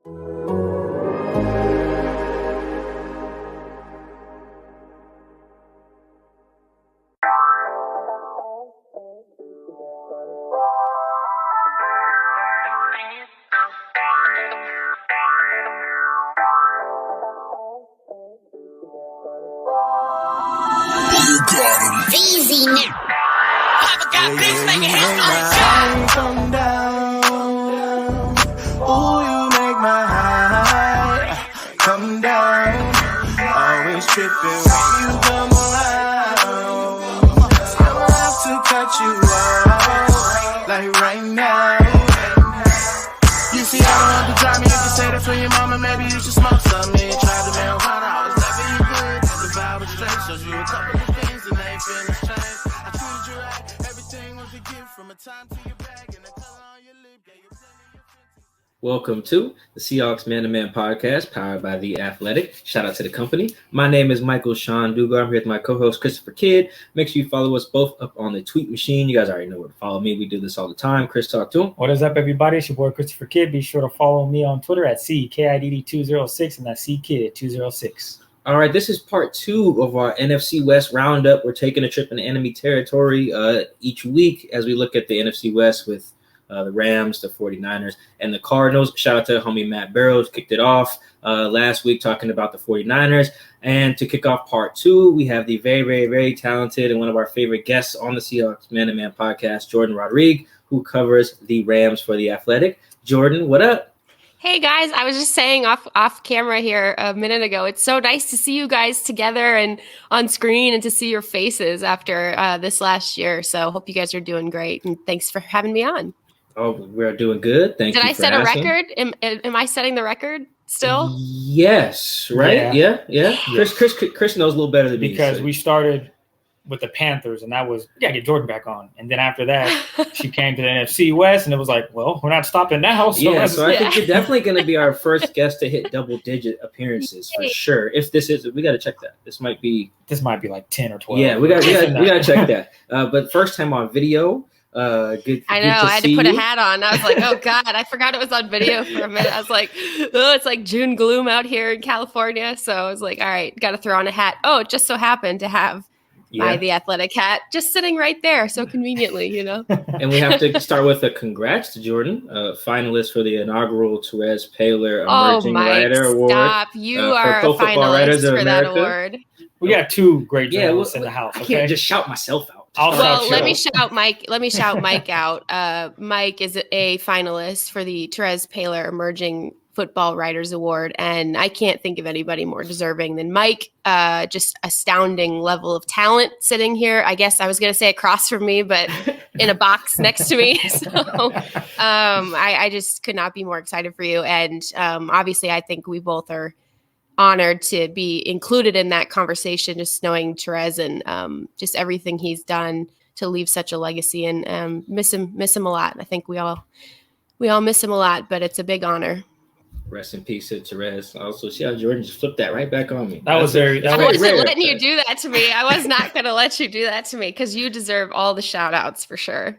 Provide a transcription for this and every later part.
Easy now. Papa got beats making headlines. Come down. Ooh, you make my high come down. Always tripping when you come around. I'ma have to cut you off, like right now. You see, I don't have to drive me. You can say that for your mama. Maybe you should smoke some. Me and try to marijuana. I was loving you good. The vibe was straight. Showed you a couple of things and they finished change. I treated you right. Everything was a gift from a time to your bag and the color on your lip. Yeah, you plenty of Welcome to the Seahawks Man-to-Man podcast powered by The Athletic. Shout out to the company. My name is Michael Sean Dugar. I'm here with my co-host Christopher Kidd. Make sure you follow us both up on the tweet machine. You guys already know where to follow me. We do this all the time. Chris, talk to him. What is up, everybody? It's your boy Christopher Kidd. Be sure to follow me on Twitter at CKIDD206 and that's CKid206. All right, this is part 2 of our NFC West Roundup. We're taking a trip into enemy territory each week as we look at the NFC West with the Rams, the 49ers, and the Cardinals. Shout out to homie Matt Barrows, kicked it off last week talking about the 49ers. And to kick off part 2, we have the very, very, very talented and one of our favorite guests on the Seahawks Man-to-Man podcast, Jourdan Rodrigue, who covers the Rams for The Athletic. Jourdan, what up? Hey guys, I was just saying off camera here a minute ago, it's so nice to see you guys together and on screen and to see your faces after this last year. So hope you guys are doing great and thanks for having me on. Oh, we're doing good. Thank you. Did I set asking. a record? Am I setting the record still? Yes, right? Yeah. Chris knows a little better than me. Because we started with the Panthers, and that was, we got to get Jourdan back on. And then after that, she came to the NFC West, and it was like, well, we're not stopping now. So I think you're definitely going to be our first guest to hit double-digit appeappearances for sure. If this is, we got to check that. This might be like 10 or 12. Yeah, we got to check that. But first time on video. Good. I know. I had to put a hat on. I was like, oh God, I forgot it was on video for a minute. I was like, oh, it's like June gloom out here in California. So I was like, all right, got to throw on a hat. Oh, it just so happened to have my The Athletic hat just sitting right there so conveniently, you know. And we have to start with a congrats to Jourdan, finalist for the inaugural Therese Paler Emerging Writer Award. Stop. You are a finalist for that award. We got 2 great journalists in the house. Okay? I can't just shout myself out. Let me shout Mike out. Mike is a finalist for the Therese Paler Emerging Football Writers Award, and I can't think of anybody more deserving than Mike. Just astounding level of talent sitting here. I guess I was going to say across from me, but in a box next to me. So I just could not be more excited for you. And obviously, I think we both are honored to be included in that conversation, just knowing Therese and just everything he's done to leave such a legacy, and miss him a lot. I think we all miss him a lot, but it's a big honor. Rest in peace to Therese. Also, see how Jourdan just flipped that right back on me. I wasn't letting you do that to me. I was not going to let you do that to me because you deserve all the shout outs for sure.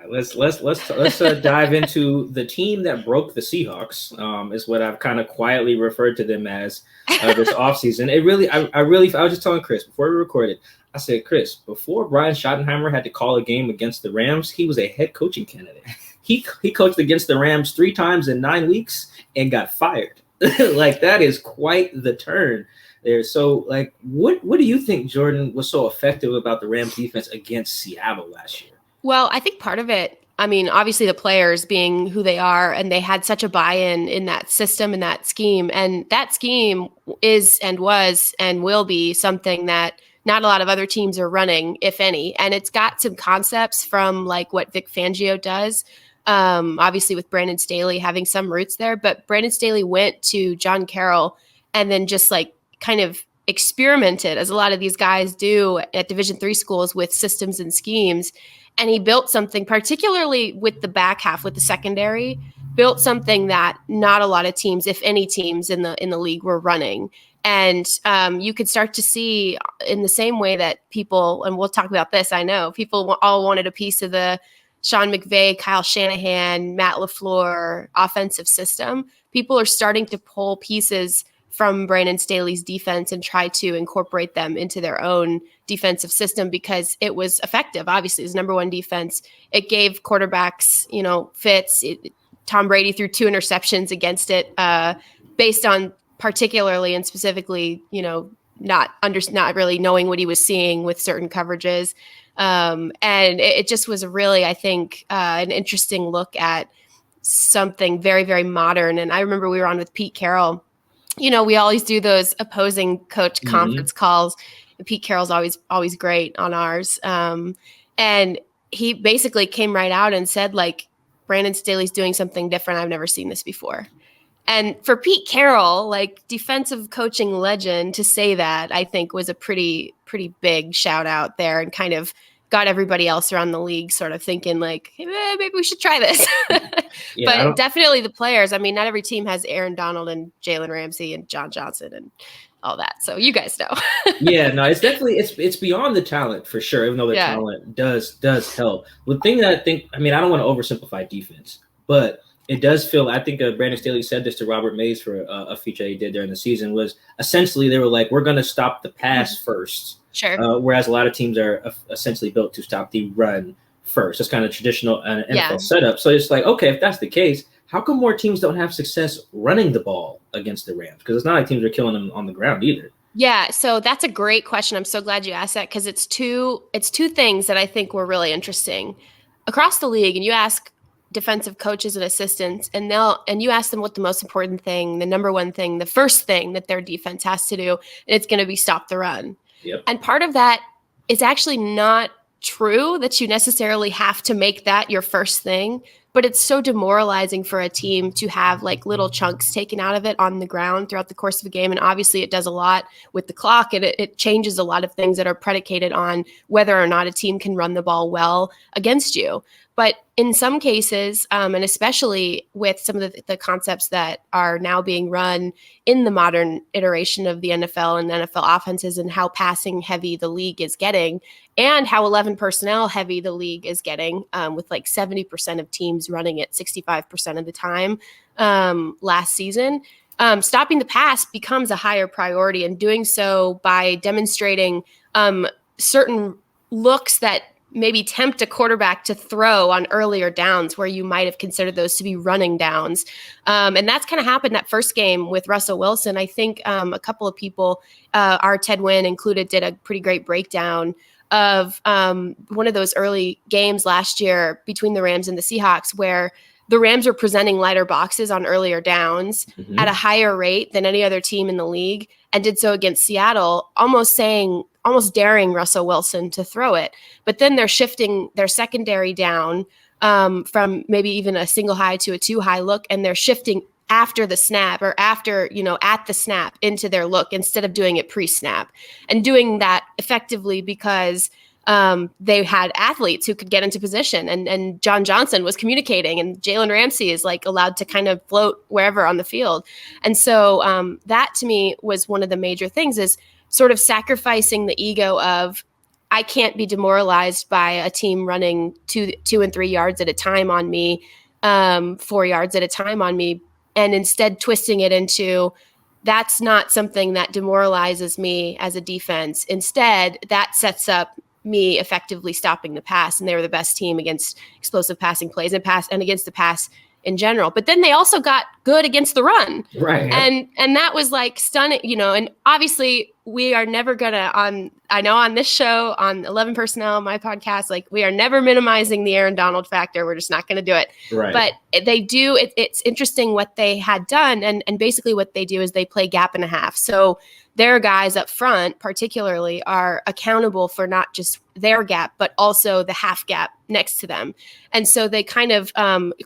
Let's dive into the team that broke the Seahawks. Is what I've kind of quietly referred to them as this offseason. I was just telling Chris before we recorded. I said, Chris, before Brian Schottenheimer had to call a game against the Rams, he was a head coaching candidate. He coached against the Rams 3 times in 9 weeks and got fired. Like, that is quite the turn there. So, like, what do you think, Jourdan, was so effective about the Rams defense against Seattle last year? Well, I think part of it, I mean, obviously the players being who they are, and they had such a buy-in in that system and that scheme. And that scheme is and was and will be something that not a lot of other teams are running, if any. And it's got some concepts from like what Vic Fangio does, obviously with Brandon Staley having some roots there. But Brandon Staley went to John Carroll and then just like kind of experimented, as a lot of these guys do at Division III schools, with systems and schemes. And he built something, particularly with the back half, with the secondary, built something that not a lot of teams, if any teams in the league, were running. And you could start to see, in the same way that people, and we'll talk about this, I know, people all wanted a piece of the Sean McVay, Kyle Shanahan, Matt LaFleur offensive system. people are starting to pull pieces from Brandon Staley's defense and try to incorporate them into their own defensive system because it was effective. Obviously, it's number one defense. It gave quarterbacks, fits. Tom Brady threw 2 interceptions against it, based on particularly and specifically, not really knowing what he was seeing with certain coverages. And it just was really, I think, an interesting look at something very, very modern. And I remember we were on with Pete Carroll. We always do those opposing coach conference calls. And Pete Carroll's always great on ours. And he basically came right out and said, like, Brandon Staley's doing something different. I've never seen this before. And for Pete Carroll, like defensive coaching legend, to say that, I think was a pretty big shout out there and kind of got everybody else around the league sort of thinking like, hey, maybe we should try this. But definitely the players. I mean, not every team has Aaron Donald and Jalen Ramsey and John Johnson and all that. So you guys know. Yeah, no, it's definitely, it's beyond the talent for sure, even though the talent does help. The thing that I don't want to oversimplify defense, but it does feel, I think Brandon Staley said this to Robert Mays for a feature he did during the season, was essentially they were like, we're going to stop the pass first. Sure. Whereas a lot of teams are essentially built to stop the run first. That's kind of traditional NFL setup. So it's like, okay, if that's the case, how come more teams don't have success running the ball against the Rams? Because it's not like teams are killing them on the ground either. Yeah, so that's a great question. I'm so glad you asked that because it's two things that I think were really interesting across the league. And you ask defensive coaches and assistants, and you ask them what the most important thing, the number one thing, the first thing that their defense has to do, and it's going to be stop the run. Yep. And part of that is actually not true that you necessarily have to make that your first thing, but it's so demoralizing for a team to have like little chunks taken out of it on the ground throughout the course of a game. And obviously it does a lot with the clock, and it changes a lot of things that are predicated on whether or not a team can run the ball well against you. But in some cases, and especially with some of the concepts that are now being run in the modern iteration of the NFL and NFL offenses, and how passing heavy the league is getting, and how 11 personnel heavy the league is getting, with like 70% of teams running it 65% of the time last season, stopping the pass becomes a higher priority, and doing so by demonstrating certain looks that maybe tempt a quarterback to throw on earlier downs where you might have considered those to be running downs. And that's kind of happened that first game with Russell Wilson. I think a couple of people, our Ted Wynn included, did a pretty great breakdown of one of those early games last year between the Rams and the Seahawks, where the Rams were presenting lighter boxes on earlier downs at a higher rate than any other team in the league, and did so against Seattle, almost daring Russell Wilson to throw it. But then they're shifting their secondary down from maybe even a single high to a 2 high look, and they're shifting after the snap, or after, at the snap, into their look instead of doing it pre-snap, and doing that effectively because they had athletes who could get into position, and John Johnson was communicating, and Jalen Ramsey is like allowed to kind of float wherever on the field. And so that to me was one of the major things, is sort of sacrificing the ego of, I can't be demoralized by a team running 2 and 3 yards at a time on me, 4 yards at a time on me, and instead twisting it into, that's not something that demoralizes me as a defense. Instead, that sets up me effectively stopping the pass, and they were the best team against explosive passing plays and against the pass in general. But then they also got good against the run. Right. And that was like stunning, and obviously we are never gonna, on this show, on 11 Personnel, my podcast, like, we are never minimizing the Aaron Donald factor. We're just not going to do it. Right. But they do, it's interesting what they had done. And basically what they do is they play gap and a half. So their guys up front particularly are accountable for not just their gap, but also the half gap next to them. And so they kind of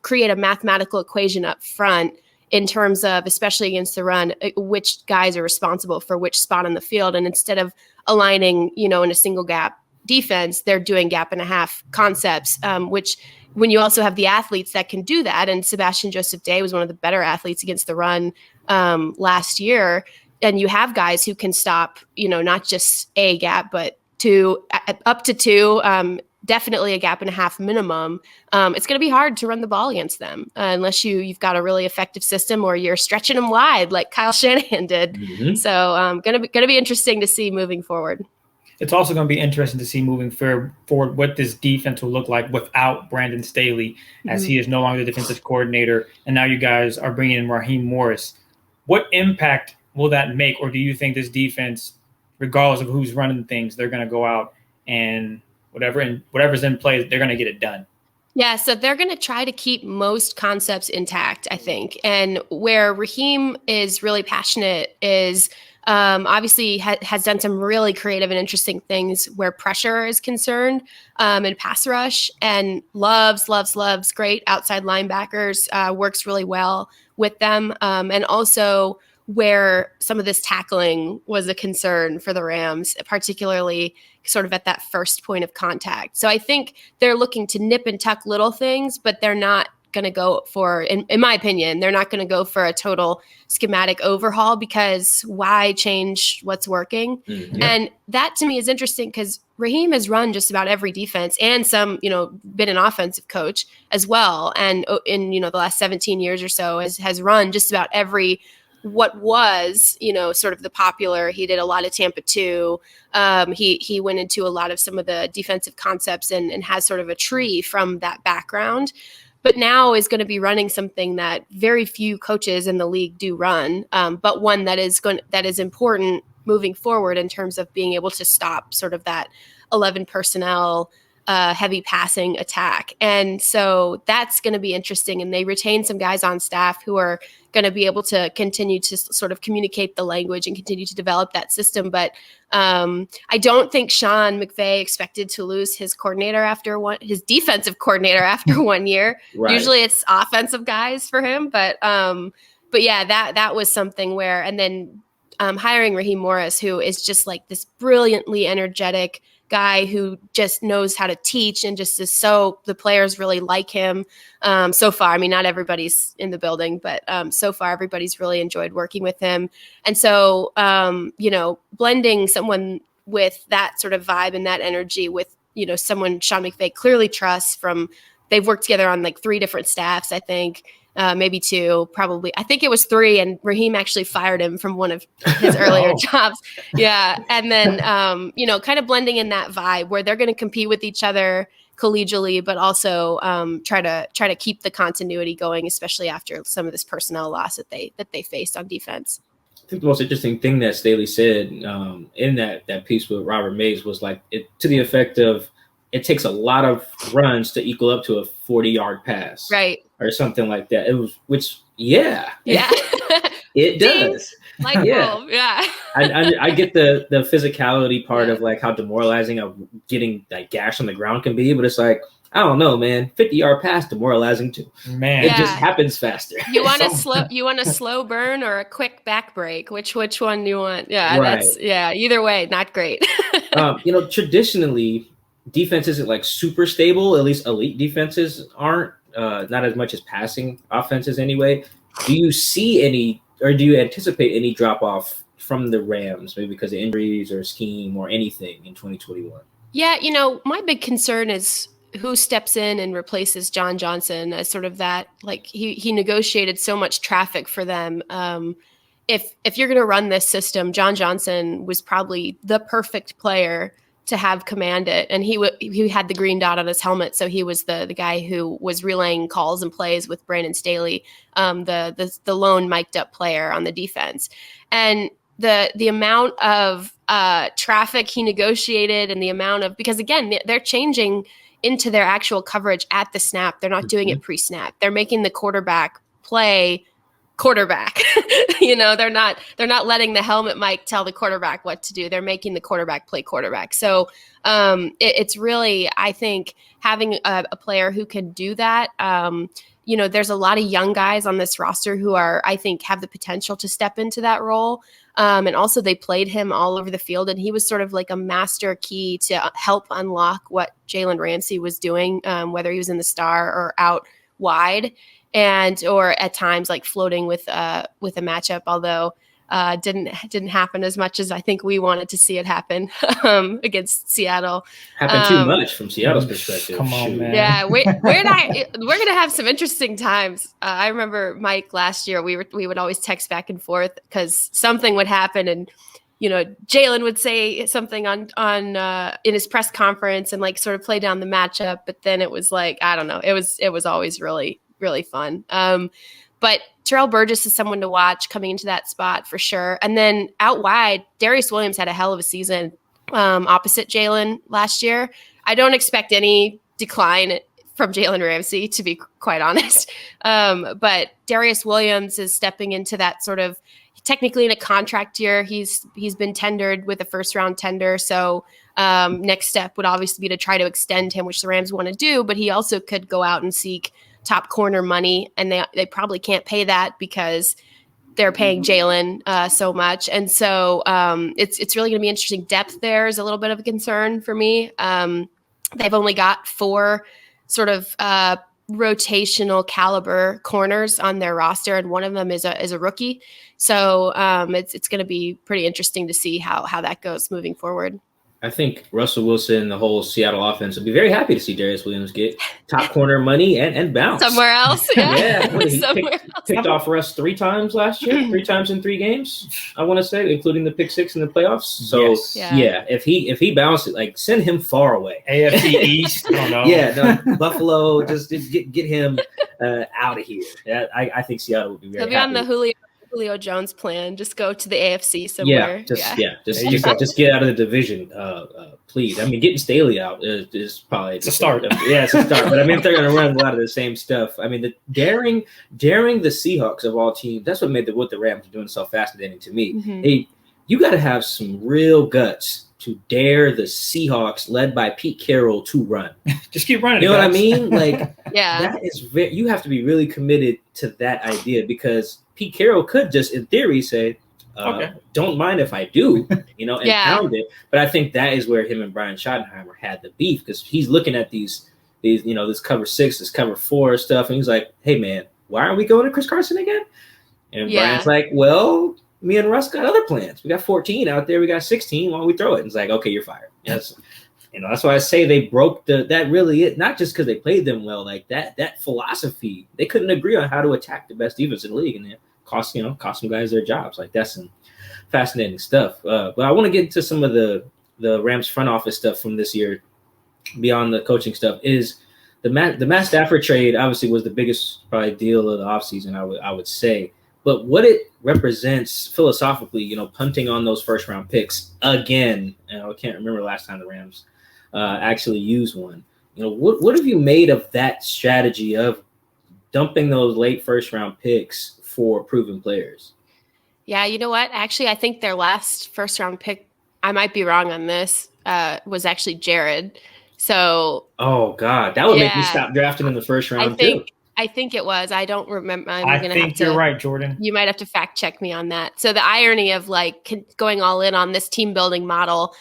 create a mathematical equation up front in terms of, especially against the run, which guys are responsible for which spot on the field. And instead of aligning, in a single gap defense, they're doing gap and a half concepts, which when you also have the athletes that can do that, and Sebastian Joseph Day was one of the better athletes against the run last year, and you have guys who can stop, not just a gap, but up to 2, definitely a gap and a half minimum, it's going to be hard to run the ball against them unless you've got a really effective system or you're stretching them wide like Kyle Shanahan did. Mm-hmm. So going to be interesting to see moving forward. It's also going to be interesting to see moving forward what this defense will look like without Brandon Staley, as he is no longer the defensive coordinator. And now you guys are bringing in Raheem Morris. What impact will that make? Or do you think this defense, regardless of who's running things, they're going to go out and whatever's in play, they're going to get it done? Yeah, so they're going to try to keep most concepts intact, I think. And where Raheem is really passionate is obviously has done some really creative and interesting things where pressure is concerned and pass rush, and loves great outside linebackers, works really well with them. And also where some of this tackling was a concern for the Rams, particularly sort of at that first point of contact. So I think they're looking to nip and tuck little things, but they're not going to go for, in my opinion, they're not going to go for a total schematic overhaul, because why change what's working? Mm-hmm. And that to me is interesting because Raheem has run just about every defense and some, been an offensive coach as well. And in, the last 17 years or so has run just about every, what was, sort of the popular. He did a lot of Tampa 2. He went into a lot of some of the defensive concepts and has sort of a tree from that background, but now is going to be running something that very few coaches in the league do run, but one that is important moving forward in terms of being able to stop sort of that 11 personnel heavy passing attack. And so that's going to be interesting. And they retain some guys on staff who are going to be able to continue to sort of communicate the language and continue to develop that system. But I don't think Sean McVay expected to lose his defensive coordinator after 1 year. Right. Usually it's offensive guys for him. But yeah, that was something where, and then hiring Raheem Morris, who is just like this brilliantly energetic guy who just knows how to teach and just is so, the players really like him so far. I mean, not everybody's in the building, but so far everybody's really enjoyed working with him. And so, blending someone with that sort of vibe and that energy with, someone Sean McVay clearly trusts they've worked together on like 3 different staffs, I think. Maybe 2, probably. I think it was 3, and Raheem actually fired him from one of his earlier jobs. Yeah. And then, kind of blending in that vibe where they're going to compete with each other collegially, but also try to keep the continuity going, especially after some of this personnel loss that they faced on defense. I think the most interesting thing that Staley said in that piece with Robert Mays was like to the effect of, it takes a lot of runs to equal up to a 40-yard pass. Right. Or something like that. Yeah. Yeah. It does. Like, yeah. Yeah. I get the physicality part of like how demoralizing of getting like gash on the ground can be, but it's like, I don't know, man. 50-yard pass, demoralizing too. Man, it just happens faster. You want a slow burn or a quick back break? Which one do you want? Yeah, right. Either way, not great. Traditionally, defense isn't like super stable. At least elite defenses aren't. Not as much as passing offenses anyway. Do you see any, or do you anticipate any drop off from the Rams, maybe because of injuries or scheme or anything in 2021? Yeah, my big concern is who steps in and replaces John Johnson as sort of that, like he negotiated so much traffic for them. If you're going to run this system, John Johnson was probably the perfect player to have command it, and he had the green dot on his helmet, so he was the guy who was relaying calls and plays with Brandon Staley, the lone mic'd up player on the defense, and the amount of traffic he negotiated, and the amount of, because again they're changing into their actual coverage at the snap. They're not doing it pre-snap. They're making the quarterback play quarterback. They're not letting the helmet mic tell the quarterback what to do. They're making the quarterback play quarterback. So it's really, I think, having a player who can do that. There's a lot of young guys on this roster who I think have the potential to step into that role. And also they played him all over the field, and he was sort of like a master key to help unlock what Jalen Ramsey was doing, whether he was in the star or out wide. Or at times like floating with a matchup. Although didn't happen as much as I think we wanted to see it happen against Seattle. Happened too much from Seattle's perspective. Come on, man. Yeah, we're gonna have some interesting times. I remember Mike last year. We would always text back and forth because something would happen, and Jalen would say something on in his press conference and like sort of play down the matchup. But then it was like, I don't know. It was always really, really fun. But Terrell Burgess is someone to watch coming into that spot for sure. And then out wide, Darius Williams had a hell of a season opposite Jalen last year. I don't expect any decline from Jalen Ramsey, to be quite honest. But Darius Williams is stepping into that sort of, technically in a contract year. He's been tendered with a first round tender. So next step would obviously be to try to extend him, which the Rams want to do. But he also could go out and seek top corner money, and they probably can't pay that because they're paying Jalen so much. And so it's really going to be interesting. Depth there is a little bit of a concern for me. They've only got 4 sort of rotational caliber corners on their roster, and one of them is a rookie. So it's going to be pretty interesting to see how that goes moving forward. I think Russell Wilson, the whole Seattle offense, would be very happy to see Darius Williams get top corner money and bounce. Somewhere else. Yeah. He picked off Russ 3 times last year, 3 times in 3 games, I want to say, including the pick 6 in the playoffs. So, yeah, if he bounces, like, send him far away. AFC East, I don't know. Yeah, no, Buffalo, just get him out of here. Yeah, I think Seattle would be very happy. He'll be on the Julio Jones plan. Just go to the AFC somewhere. Just get out of the division, please. I mean, getting Staley out is probably it's a start. Yeah, it's a start. But I mean, if they're going to run a lot of the same stuff, I mean, the daring the Seahawks of all teams. That's what made what the Rams are doing so fascinating to me. Mm-hmm. Hey, you got to have some real guts to dare the Seahawks, led by Pete Carroll, to run. Just keep running. You know what I mean? Like, yeah, that is you have to be really committed to that idea, because Pete Carroll could just, in theory, say, don't mind if I do, and pound it. But I think that is where him and Brian Schottenheimer had the beef, because he's looking at these, this cover 6, this cover 4 stuff, and he's like, hey, man, why aren't we going to Chris Carson again? And Brian's like, well, me and Russ got other plans. We got 14 out there. We got 16. Why don't we throw it? And it's like, okay, you're fired. Yes. That's why I say they broke that really it, not just because they played them well, like that philosophy. They couldn't agree on how to attack the best defense in the league, and it cost some guys their jobs. Like, that's some fascinating stuff. But I want to get into some of the Rams front office stuff from this year, beyond the coaching stuff. Is the Matt Stafford trade obviously was the biggest probably deal of the offseason, I would say. But what it represents philosophically, punting on those first round picks again. And I can't remember the last time the Rams actually used one. What have you made of that strategy of dumping those late first round picks for proven players? Yeah, you know what? Actually, I think their last first round pick, I might be wrong on this, was actually Jared. So, oh God, that would make me stop drafting in the first round too. I think it was. I don't remember. I think you're right, Jordan. You might have to fact check me on that. So the irony of like going all in on this team building model,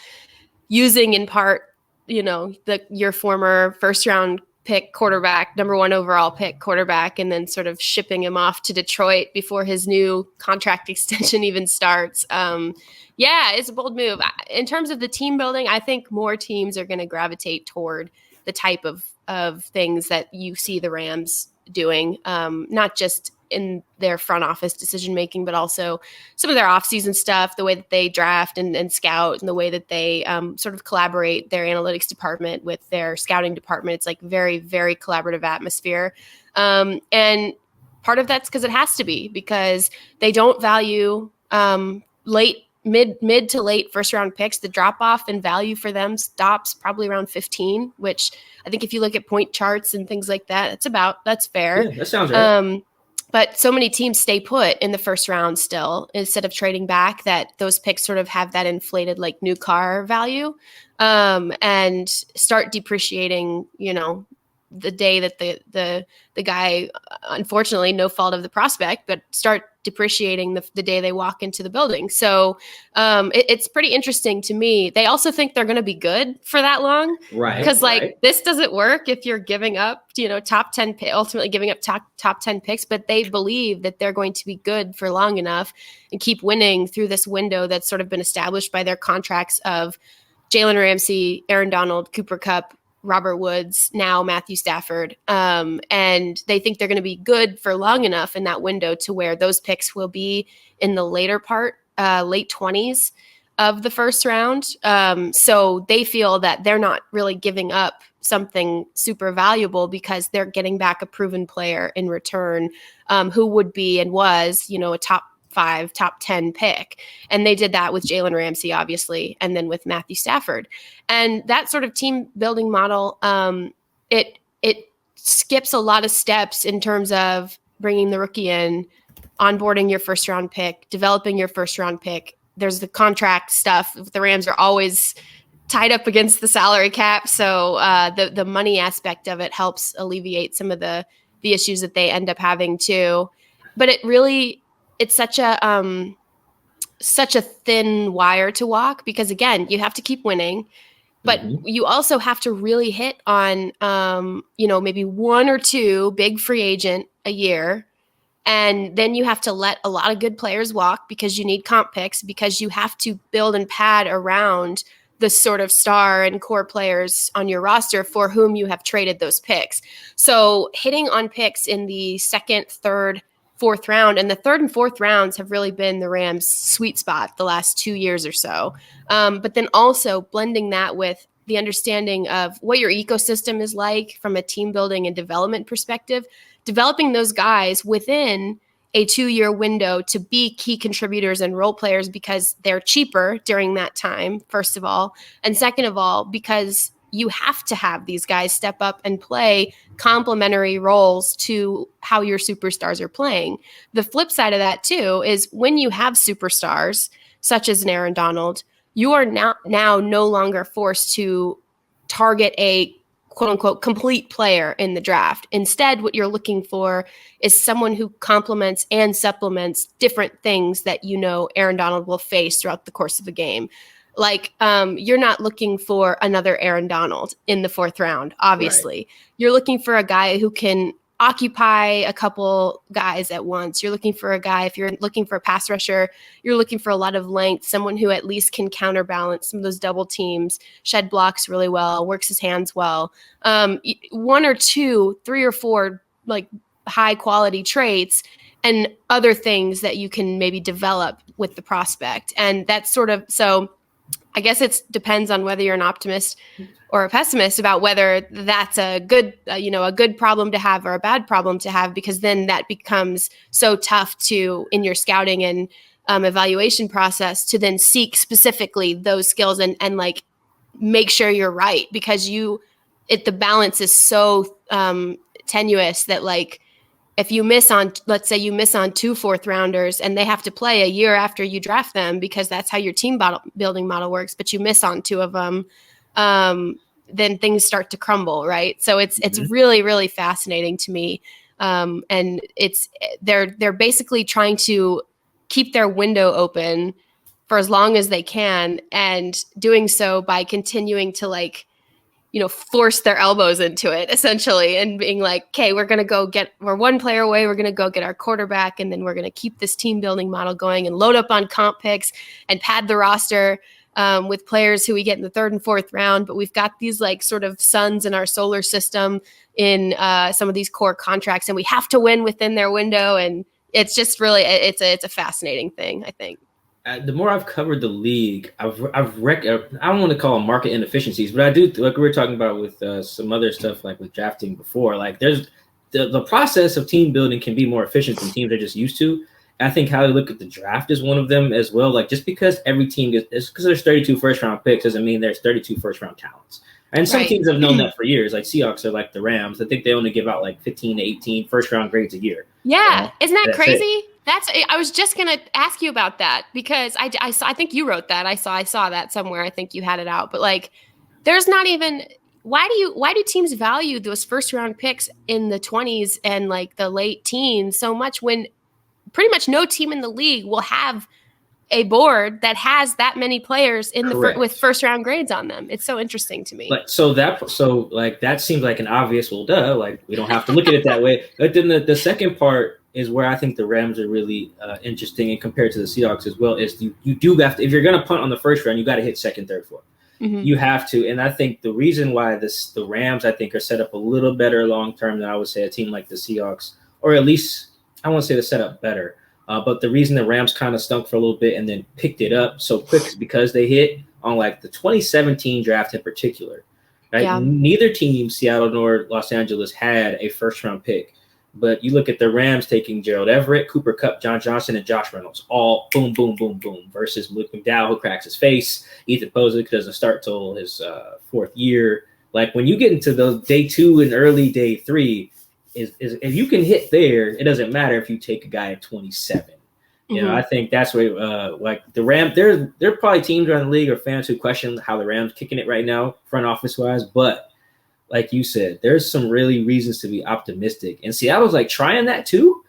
using in part, your former first round pick quarterback, number 1 overall pick quarterback, and then sort of shipping him off to Detroit before his new contract extension even starts. It's a bold move. In terms of the team building, I think more teams are going to gravitate toward the type of things that you see the Rams doing, not just in their front office decision making, but also some of their offseason stuff, the way that they draft and scout, and the way that they sort of collaborate their analytics department with their scouting department. It's like very, very collaborative atmosphere. And part of that's because it has to be, because they don't value mid to late first round picks. The drop off in value for them stops probably around 15, which I think if you look at point charts and things like that, that's fair. Yeah, that sounds right. But so many teams stay put in the first round still, instead of trading back, that those picks sort of have that inflated like new car value, and start depreciating, the day that the guy, unfortunately, no fault of the prospect, but start depreciating the day they walk into the building. So it's pretty interesting to me. They also think they're going to be good for that long. Right. Because this doesn't work if you're giving up, top 10, ultimately giving up top 10 picks, but they believe that they're going to be good for long enough and keep winning through this window that's sort of been established by their contracts of Jalen Ramsey, Aaron Donald, Cooper Kupp, Robert Woods, now Matthew Stafford. And they think they're going to be good for long enough in that window to where those picks will be in the later part, late 20s of the first round. So they feel that they're not really giving up something super valuable because they're getting back a proven player in return, who would be and was, a top 5, top 10 pick. And they did that with Jalen Ramsey, obviously, and then with Matthew Stafford. And that sort of team building model, it skips a lot of steps in terms of bringing the rookie in, onboarding your first round pick, developing your first round pick. There's the contract stuff. The Rams are always tied up against the salary cap. So the money aspect of it helps alleviate some of the issues that they end up having too. But it's such a thin wire to walk because, again, you have to keep winning, but you also have to really hit on, maybe 1 or 2 big free agent a year. And then you have to let a lot of good players walk because you need comp picks, because you have to build and pad around the sort of star and core players on your roster for whom you have traded those picks. So hitting on picks in the second, third, fourth round, and the third and fourth rounds have really been the Rams' sweet spot the last 2 years or so. But then also blending that with the understanding of what your ecosystem is like from a team building and development perspective, developing those guys within a 2-year window to be key contributors and role players because they're cheaper during that time, first of all. And second of all, because you have to have these guys step up and play complementary roles to how your superstars are playing. The flip side of that, too, is when you have superstars, such as an Aaron Donald, you are now no longer forced to target a quote-unquote complete player in the draft. Instead, what you're looking for is someone who complements and supplements different things that Aaron Donald will face throughout the course of a game. Like, you're not looking for another Aaron Donald in the fourth round, obviously. Right. You're looking for a guy who can occupy a couple guys at once. You're looking for a guy, if you're looking for a pass rusher, you're looking for a lot of length, someone who at least can counterbalance some of those double teams, shed blocks really well, works his hands well. 1 or 2, 3 or 4, like, high quality traits and other things that you can maybe develop with the prospect. And that's sort of, so I guess it depends on whether you're an optimist or a pessimist about whether that's a good, a good problem to have or a bad problem to have, because then that becomes so tough to, in your scouting and evaluation process, to then seek specifically those skills and like make sure you're right, because the balance is so tenuous that, like, if you miss on, let's say you miss on 2 fourth rounders and they have to play a year after you draft them because that's how your team building model works, but you miss on 2 of them, then things start to crumble, right? So it's really, really fascinating to me. And they're basically trying to keep their window open for as long as they can, and doing so by continuing to, like, force their elbows into it, essentially, and being like, okay, we're one player away. We're going to go get our quarterback. And then we're going to keep this team building model going and load up on comp picks and pad the roster with players who we get in the third and fourth round. But we've got these, like, sort of suns in our solar system in some of these core contracts, and we have to win within their window. And it's just really, it's a fascinating thing, I think. The more I've covered the league, I don't want to call them market inefficiencies, but I do, like we were talking about with some other stuff, like with drafting before, like there's the process of team building can be more efficient than teams are just used to. And I think how they look at the draft is one of them as well. Like, just because every team because there's 32 first round picks doesn't mean there's 32 first round talents. And some teams have known that for years. Like Seahawks are like the Rams. I think they only give out like 15 to 18 first round grades a year. Yeah. Isn't that crazy? I was just going to ask you about that, because I saw, I think you wrote that. I saw that somewhere. I think you had it out, but, like, there's not even, why do teams value those first round picks in the 20s and, like, the late teens so much when pretty much no team in the league will have a board that has that many players in the with first round grades on them. It's so interesting to me. Like that seems like an obvious, well, duh, like we don't have to look at it that way. But then the second part is where I think the Rams are really interesting, and compared to the Seahawks as well, is you do have to, if you're going to punt on the first round, you got to hit second, third, fourth. Mm-hmm. You have to. And I think the reason why the Rams, I think, are set up a little better long term than I would say a team like the Seahawks, or at least I want to say they're set up better. But the reason the Rams kind of stunk for a little bit and then picked it up so quick is because they hit on like the 2017 draft in particular. Right? Yeah. Neither team, Seattle nor Los Angeles, had a first round pick. But you look at the Rams taking Gerald Everett, Cooper Kupp, John Johnson, and Josh Reynolds, all boom, boom, boom, boom, versus Luke McDowell, who cracks his face. Ethan Posick doesn't start till his fourth year. Like when you get into those day 2 and early day 3, is if you can hit there, it doesn't matter if you take a guy at 27. Mm-hmm. You know, I think that's where like the Rams, there are probably teams around the league or fans who question how the Rams kicking it right now, front office wise. But like you said, there's some really reasons to be optimistic. And Seattle's like trying that too,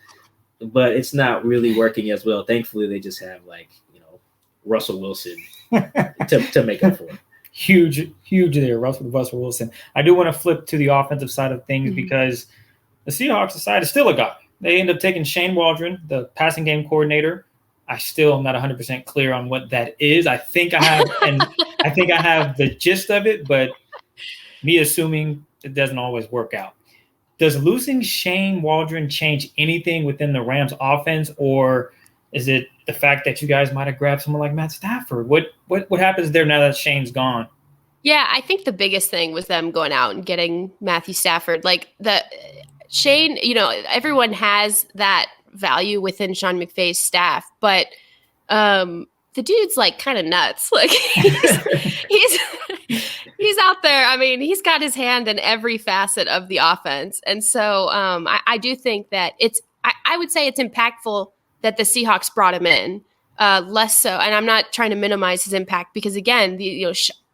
but it's not really working as well. Thankfully, they just have Russell Wilson to make up for it. Huge there, Russell Wilson. I do want to flip to the offensive side of things because the Seahawks side is still a guy. They end up taking Shane Waldron, the passing game coordinator. I still am not 100% clear on what that is. I think I have, and I think I have the gist of it, but me assuming it doesn't always work out. Does losing Shane Waldron change anything within the Rams offense, or is it the fact that you guys might have grabbed someone like Matt Stafford? What happens there now that Shane's gone? Yeah, I think the biggest thing was them going out and getting Matthew Stafford. Like Shane, everyone has that value within Sean McVay's staff, but the dude's like kind of nuts. Like he's out there. I mean, he's got his hand in every facet of the offense. And so I do think that I would say it's impactful that the Seahawks brought him in, less so. And I'm not trying to minimize his impact because again,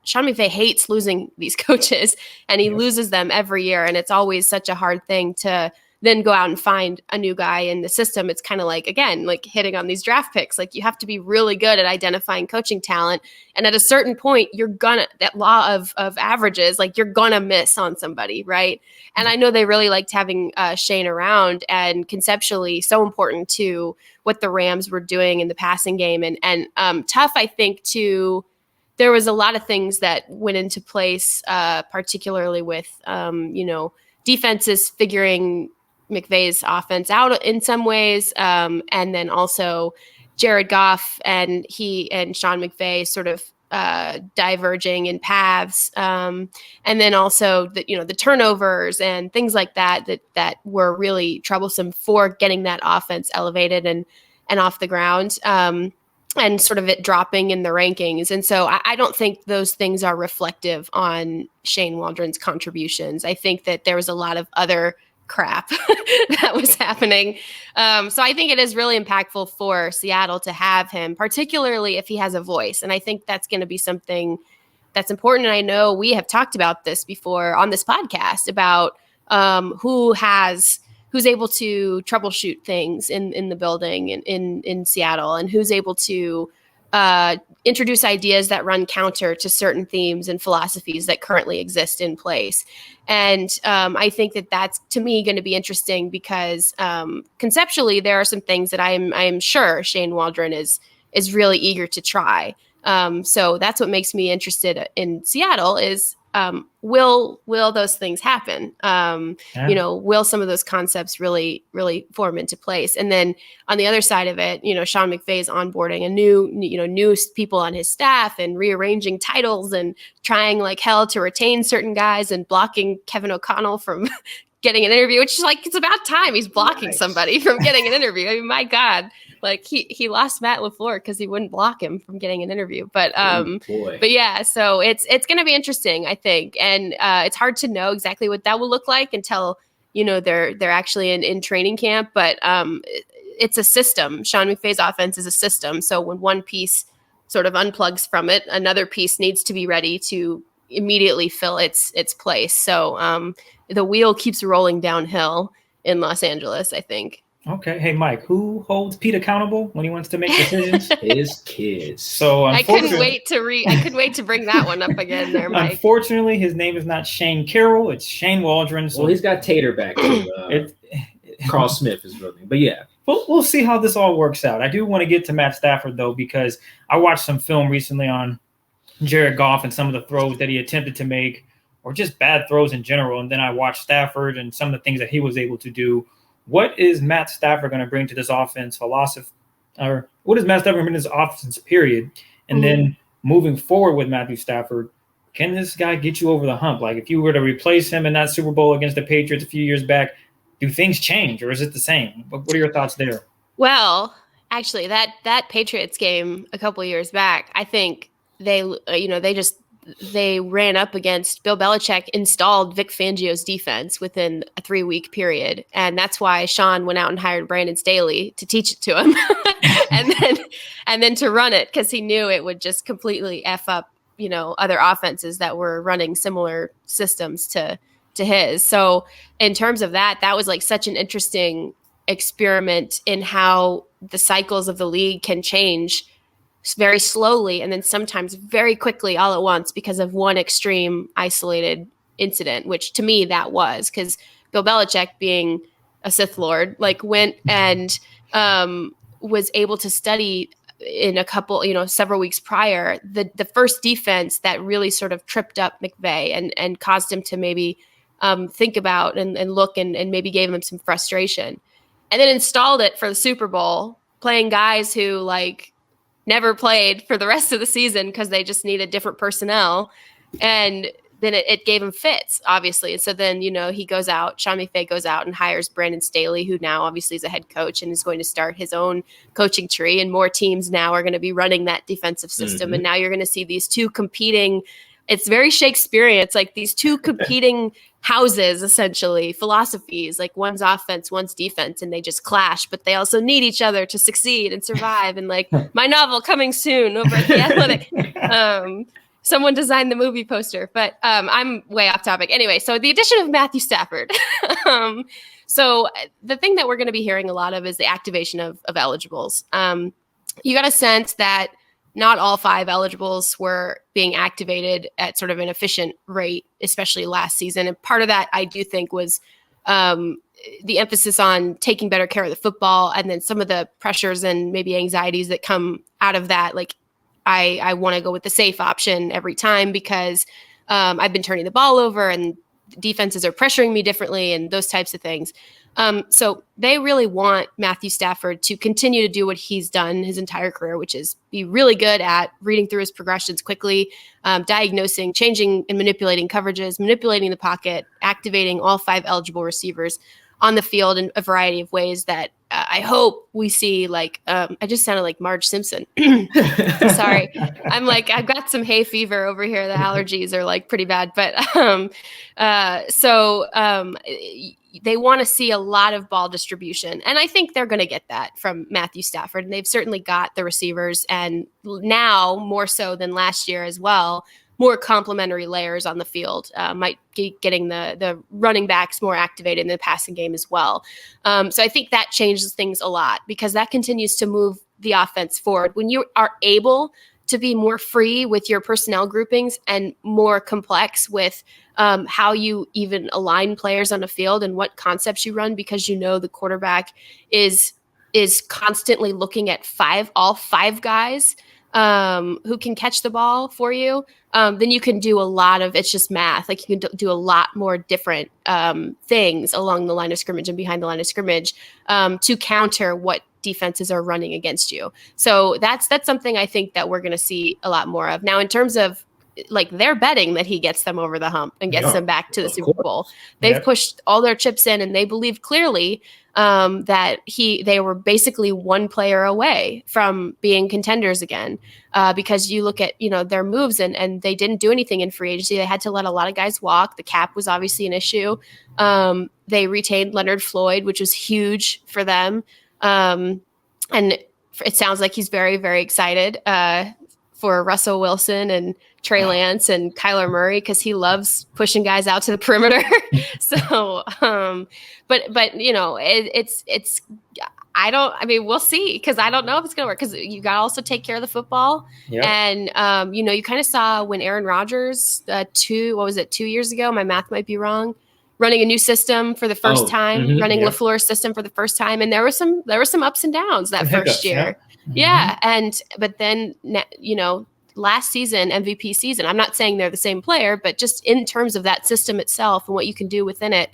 Sean McVay hates losing these coaches and he loses them every year. And it's always such a hard thing to then go out and find a new guy in the system. It's kind of like, again, like hitting on these draft picks. Like you have to be really good at identifying coaching talent. And at a certain point, that law of averages, like you're gonna miss on somebody, right? And I know they really liked having Shane around, and conceptually so important to what the Rams were doing in the passing game. And tough, I think, there was a lot of things that went into place, particularly with, defenses figuring McVay's offense out in some ways. And then also Jared Goff and Sean McVay sort of diverging in paths. And then also the turnovers and things like that were really troublesome for getting that offense elevated and off the ground. And sort of it dropping in the rankings. And so I don't think those things are reflective on Shane Waldron's contributions. I think that there was a lot of other crap that was happening. So I think it is really impactful for Seattle to have him, particularly if he has a voice. And I think that's going to be something that's important. And I know we have talked about this before on this podcast about who's able to troubleshoot things in the building in Seattle, and who's able to introduce ideas that run counter to certain themes and philosophies that currently exist in place. And I think that's, to me, going to be interesting because conceptually there are some things that I'm sure Shane Waldron is really eager to try. So that's what makes me interested in Seattle is will those things happen? Will some of those concepts really, really form into place? And then on the other side of it, Sean McVay is onboarding a new people on his staff and rearranging titles and trying like hell to retain certain guys and blocking Kevin O'Connell from getting an interview, which is like, it's about time he's blocking somebody from getting an interview. I mean, my God. Like he lost Matt LaFleur because he wouldn't block him from getting an interview. But yeah, so it's going to be interesting, I think. And it's hard to know exactly what that will look like until, they're actually in training camp. But it's a system. Sean McVay's offense is a system. So when one piece sort of unplugs from it, another piece needs to be ready to immediately fill its place. So the wheel keeps rolling downhill in Los Angeles, I think. Okay. Hey, Mike, who holds Pete accountable when he wants to make decisions? His kids. So I couldn't wait to bring that one up again there, Mike. Unfortunately, his name is not Shane Carroll. It's Shane Waldron. So well, he's got Tater back too. Carl Smith is really, but yeah. We'll see how this all works out. I do want to get to Matt Stafford, though, because I watched some film recently on Jared Goff and some of the throws that he attempted to make, or just bad throws in general. And then I watched Stafford and some of the things that he was able to do. What is Matt Stafford going to bring to this offense philosophy, or what is Matt Stafford going to bring to this offense, period? And then moving forward with Matthew Stafford, can this guy get you over the hump? Like if you were to replace him in that Super Bowl against the Patriots a few years back, do things change or is it the same? What are your thoughts there? Well, actually, that Patriots game a couple of years back, I think they ran up against Bill Belichick, installed Vic Fangio's defense within a 3-week period. And that's why Sean went out and hired Brandon Staley to teach it to him and then to run it, because he knew it would just completely F up, other offenses that were running similar systems to his. So in terms of that was like such an interesting experiment in how the cycles of the league can change very slowly and then sometimes very quickly all at once because of one extreme isolated incident, which to me that was, because Bill Belichick, being a Sith Lord, like went and was able to study in a couple, several weeks prior, the first defense that really sort of tripped up McVay and caused him to maybe think about and look and maybe gave him some frustration, and then installed it for the Super Bowl, playing guys who like never played for the rest of the season because they just needed different personnel. And then it gave him fits, obviously. And so then, he goes out, Sean McVay goes out and hires Brandon Staley, who now obviously is a head coach and is going to start his own coaching tree. And more teams now are going to be running that defensive system. And now you're going to see these two competing. It's very Shakespearean. It's like these two competing houses, essentially, philosophies, like one's offense, one's defense, and they just clash, but they also need each other to succeed and survive. And like my novel coming soon over at The Athletic. Someone designed the movie poster, but I'm way off topic. Anyway, so the addition of Matthew Stafford. So the thing that we're going to be hearing a lot of is the activation of eligibles. You got a sense that not all 5 eligibles were being activated at sort of an efficient rate, especially last season. And part of that, I do think, was the emphasis on taking better care of the football, and then some of the pressures and maybe anxieties that come out of that. Like, I want to go with the safe option every time because I've been turning the ball over and defenses are pressuring me differently and those types of things. So they really want Matthew Stafford to continue to do what he's done his entire career, which is be really good at reading through his progressions quickly, diagnosing, changing and manipulating coverages, manipulating the pocket, activating all 5 eligible receivers on the field in a variety of ways that I hope we see. Like, I just sounded like Marge Simpson. Sorry. I've got some hay fever over here. The allergies are like pretty bad, but they want to see a lot of ball distribution. And I think they're going to get that from Matthew Stafford. And they've certainly got the receivers, and now more so than last year as well, more complementary layers on the field. Might be getting the running backs more activated in the passing game as well. So I think that changes things a lot because that continues to move the offense forward. When you are able to be more free with your personnel groupings and more complex with how you even align players on a field and what concepts you run, because the quarterback is constantly looking at all five guys who can catch the ball for you, then you can do a lot of, it's just math. Like you can do a lot more different things along the line of scrimmage and behind the line of scrimmage to counter what defenses are running against you. So that's something I think that we're going to see a lot more of. Now, in terms of like, they're betting that he gets them over the hump and gets them back to the Super Bowl. They've pushed all their chips in, and they believe clearly that they were basically one player away from being contenders again. Because you look at, their moves and they didn't do anything in free agency. They had to let a lot of guys walk. The cap was obviously an issue. They retained Leonard Floyd, which was huge for them. And it sounds like he's very, very excited for Russell Wilson and Trey Lance and Kyler Murray because he loves pushing guys out to the perimeter. So, but you know, we'll see because I don't know if it's going to work because you got to also take care of the football. Yep. And, you know, you kind of saw when Aaron Rodgers, 2 years ago, my math might be wrong, running a new system for the first time, running LaFleur's system for the first time. And there were some ups and downs that first year. Yeah. But then, you know, last season, MVP season, I'm not saying they're the same player, but just in terms of that system itself and what you can do within it,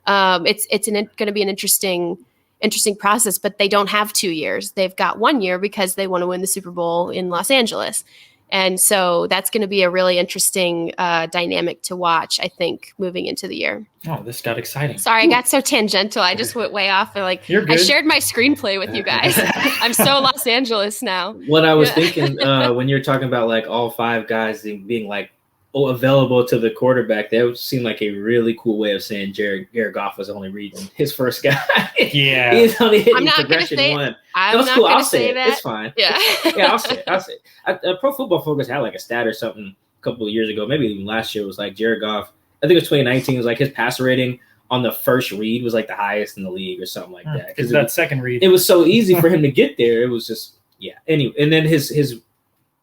it's going to be an interesting process, but they don't have 2 years. They've got 1 year because they want to win the Super Bowl in Los Angeles. And so that's going to be a really interesting dynamic to watch, I think, moving into the year. Oh, this got exciting. Sorry, I got so tangential. I just went way off. You're good. I shared my screenplay with you guys. I'm so Los Angeles now. What I was thinking when you're talking about like all 5 guys being like available to the quarterback, that would seem like a really cool way of saying Jared Goff was only reading his first guy. Yeah. He's only hitting I'm not progression gonna say, 1. I'm That's not cool. going I'll to say that. It's fine. Yeah. Yeah, I'll say it. Pro Football Focus had like a stat or something a couple of years ago, maybe even last year, was like Jared Goff, I think it was 2019, was like his passer rating on the first read was like the highest in the league or something like that. Because that second read. It was so easy for him to get there. It was just, yeah. Anyway, and then his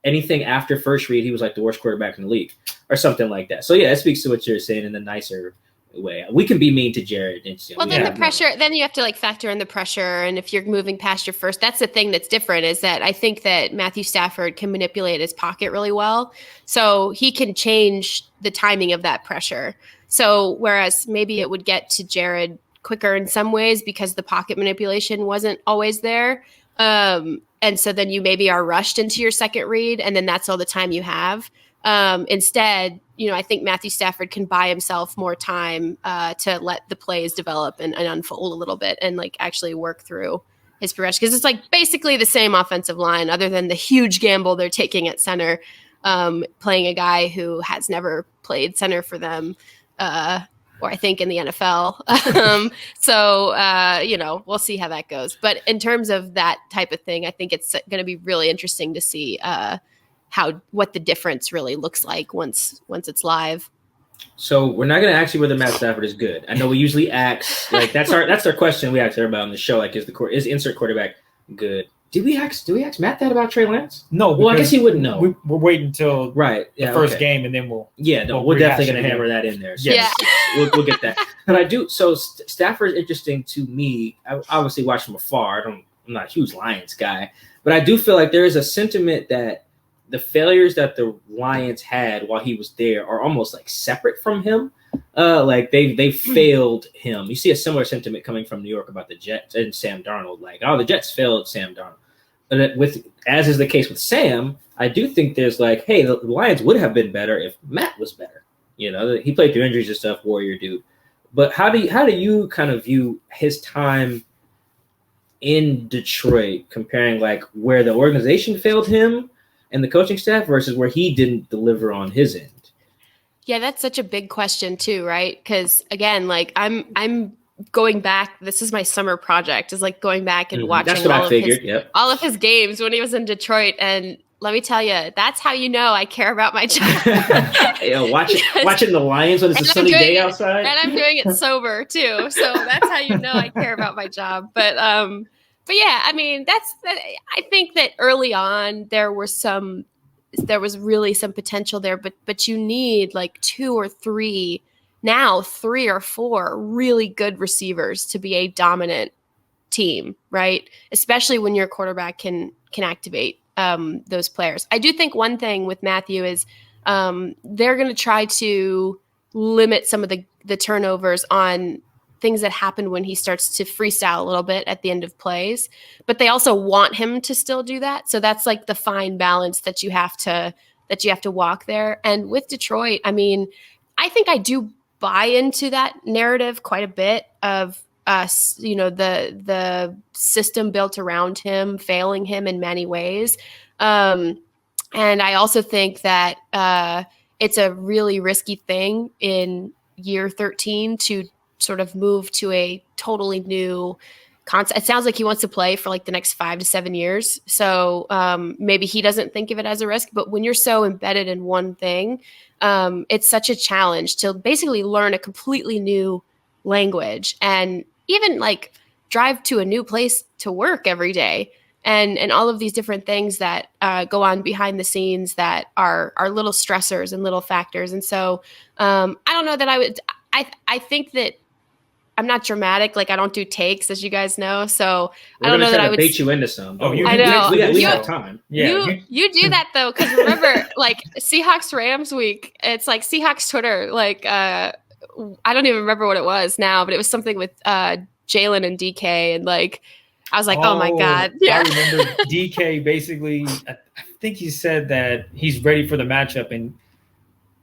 anything after first read, he was like the worst quarterback in the league or something like that. So yeah, it speaks to what you're saying in a nicer way. We can be mean to Jared. Well, then the pressure, then you have to like factor in the pressure. And if you're moving past your first, that's the thing that's different, is that I think that Matthew Stafford can manipulate his pocket really well. So he can change the timing of that pressure. So whereas maybe it would get to Jared quicker in some ways because the pocket manipulation wasn't always there. And so then you maybe are rushed into your second read, and then that's all the time you have. Instead, you know, I think Matthew Stafford can buy himself more time to let the plays develop and unfold a little bit and like actually work through his progression. Because it's like basically the same offensive line other than the huge gamble they're taking at center, playing a guy who has never played center for them, or I think in the NFL. So, you know, we'll see how that goes. But in terms of that type of thing, I think it's going to be really interesting to see what the difference really looks like once it's live. So we're not going to ask you whether Matt Stafford is good. I know we usually ask, like that's our question we ask everybody on the show, like is insert quarterback good? Did we ask Matt that about Trey Lance? No. Well, I guess he wouldn't know. We're waiting until the first game, and then we'll we're definitely going to hammer that in there. So yeah, we'll get that. But I do. So Stafford's interesting to me. I obviously watch from afar. I'm not a huge Lions guy, but I do feel like there is a sentiment that the failures that the Lions had while he was there are almost like separate from him. Like they failed him. You see a similar sentiment coming from New York about the Jets and Sam Darnold. Like, the Jets failed Sam Darnold. But as is the case with Sam, I do think there's like, hey, the Lions would have been better if Matt was better. You know, he played through injuries and stuff, warrior dude. But how do you kind of view his time in Detroit, comparing like where the organization failed him and the coaching staff versus where he didn't deliver on his end? Yeah, that's such a big question too, right? Because again, like I'm going back. This is my summer project, is like going back and watching all of his games when he was in Detroit. And let me tell you, that's how you know I care about my job. Yeah, watching the Lions when it's a sunny day outside. And I'm doing it sober too. So that's how you know I care about my job. But yeah, I mean, I think that early on there was really some potential there, but you need like 2 or 3, now 3 or 4 really good receivers to be a dominant team, right? Especially when your quarterback can activate those players. I do think one thing with Matthew is they're going to try to limit some of the turnovers on things that happen when he starts to freestyle a little bit at the end of plays, but they also want him to still do that. So that's like the fine balance that you have to walk there. And with Detroit, I mean, I think I do buy into that narrative quite a bit of you know, the system built around him failing him in many ways. And I also think that it's a really risky thing in year 13 to sort of move to a totally new it sounds like he wants to play for like the next 5 to 7 years. So maybe he doesn't think of it as a risk, but when you're so embedded in one thing, it's such a challenge to basically learn a completely new language and even like drive to a new place to work every day. And all of these different things that go on behind the scenes that are little stressors and little factors. And so I don't know that I think that I'm not dramatic. Like I don't do takes, as you guys know. So I don't know that I would bait you into some. Oh, I know. We have time. Yeah, you do that though. Cause remember like Seahawks Rams week, it's like Seahawks Twitter. Like, I don't even remember what it was now, but it was something with Jalen and DK. And like, I was like, oh my God. Yeah. I remember DK basically, I think he said that he's ready for the matchup, and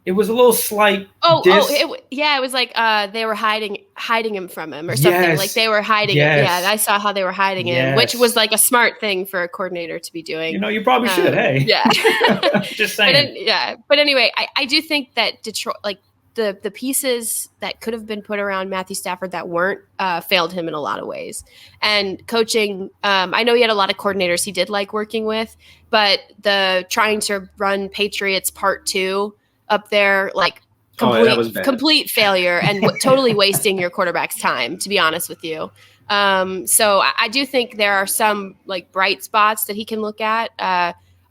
it was a little slight. It was like they were hiding him from him or something. Yes. Like they were hiding him. Yeah, I saw how they were hiding him, which was like a smart thing for a coordinator to be doing. You know, you probably should. Hey, yeah, just saying. But anyway, I do think that Detroit, like the pieces that could have been put around Matthew Stafford that weren't, failed him in a lot of ways. And coaching, I know he had a lot of coordinators he did like working with, but the trying to run Patriots Part 2 up there, like complete failure and totally wasting your quarterback's time, to be honest with you. So I do think there are some like bright spots that he can look at.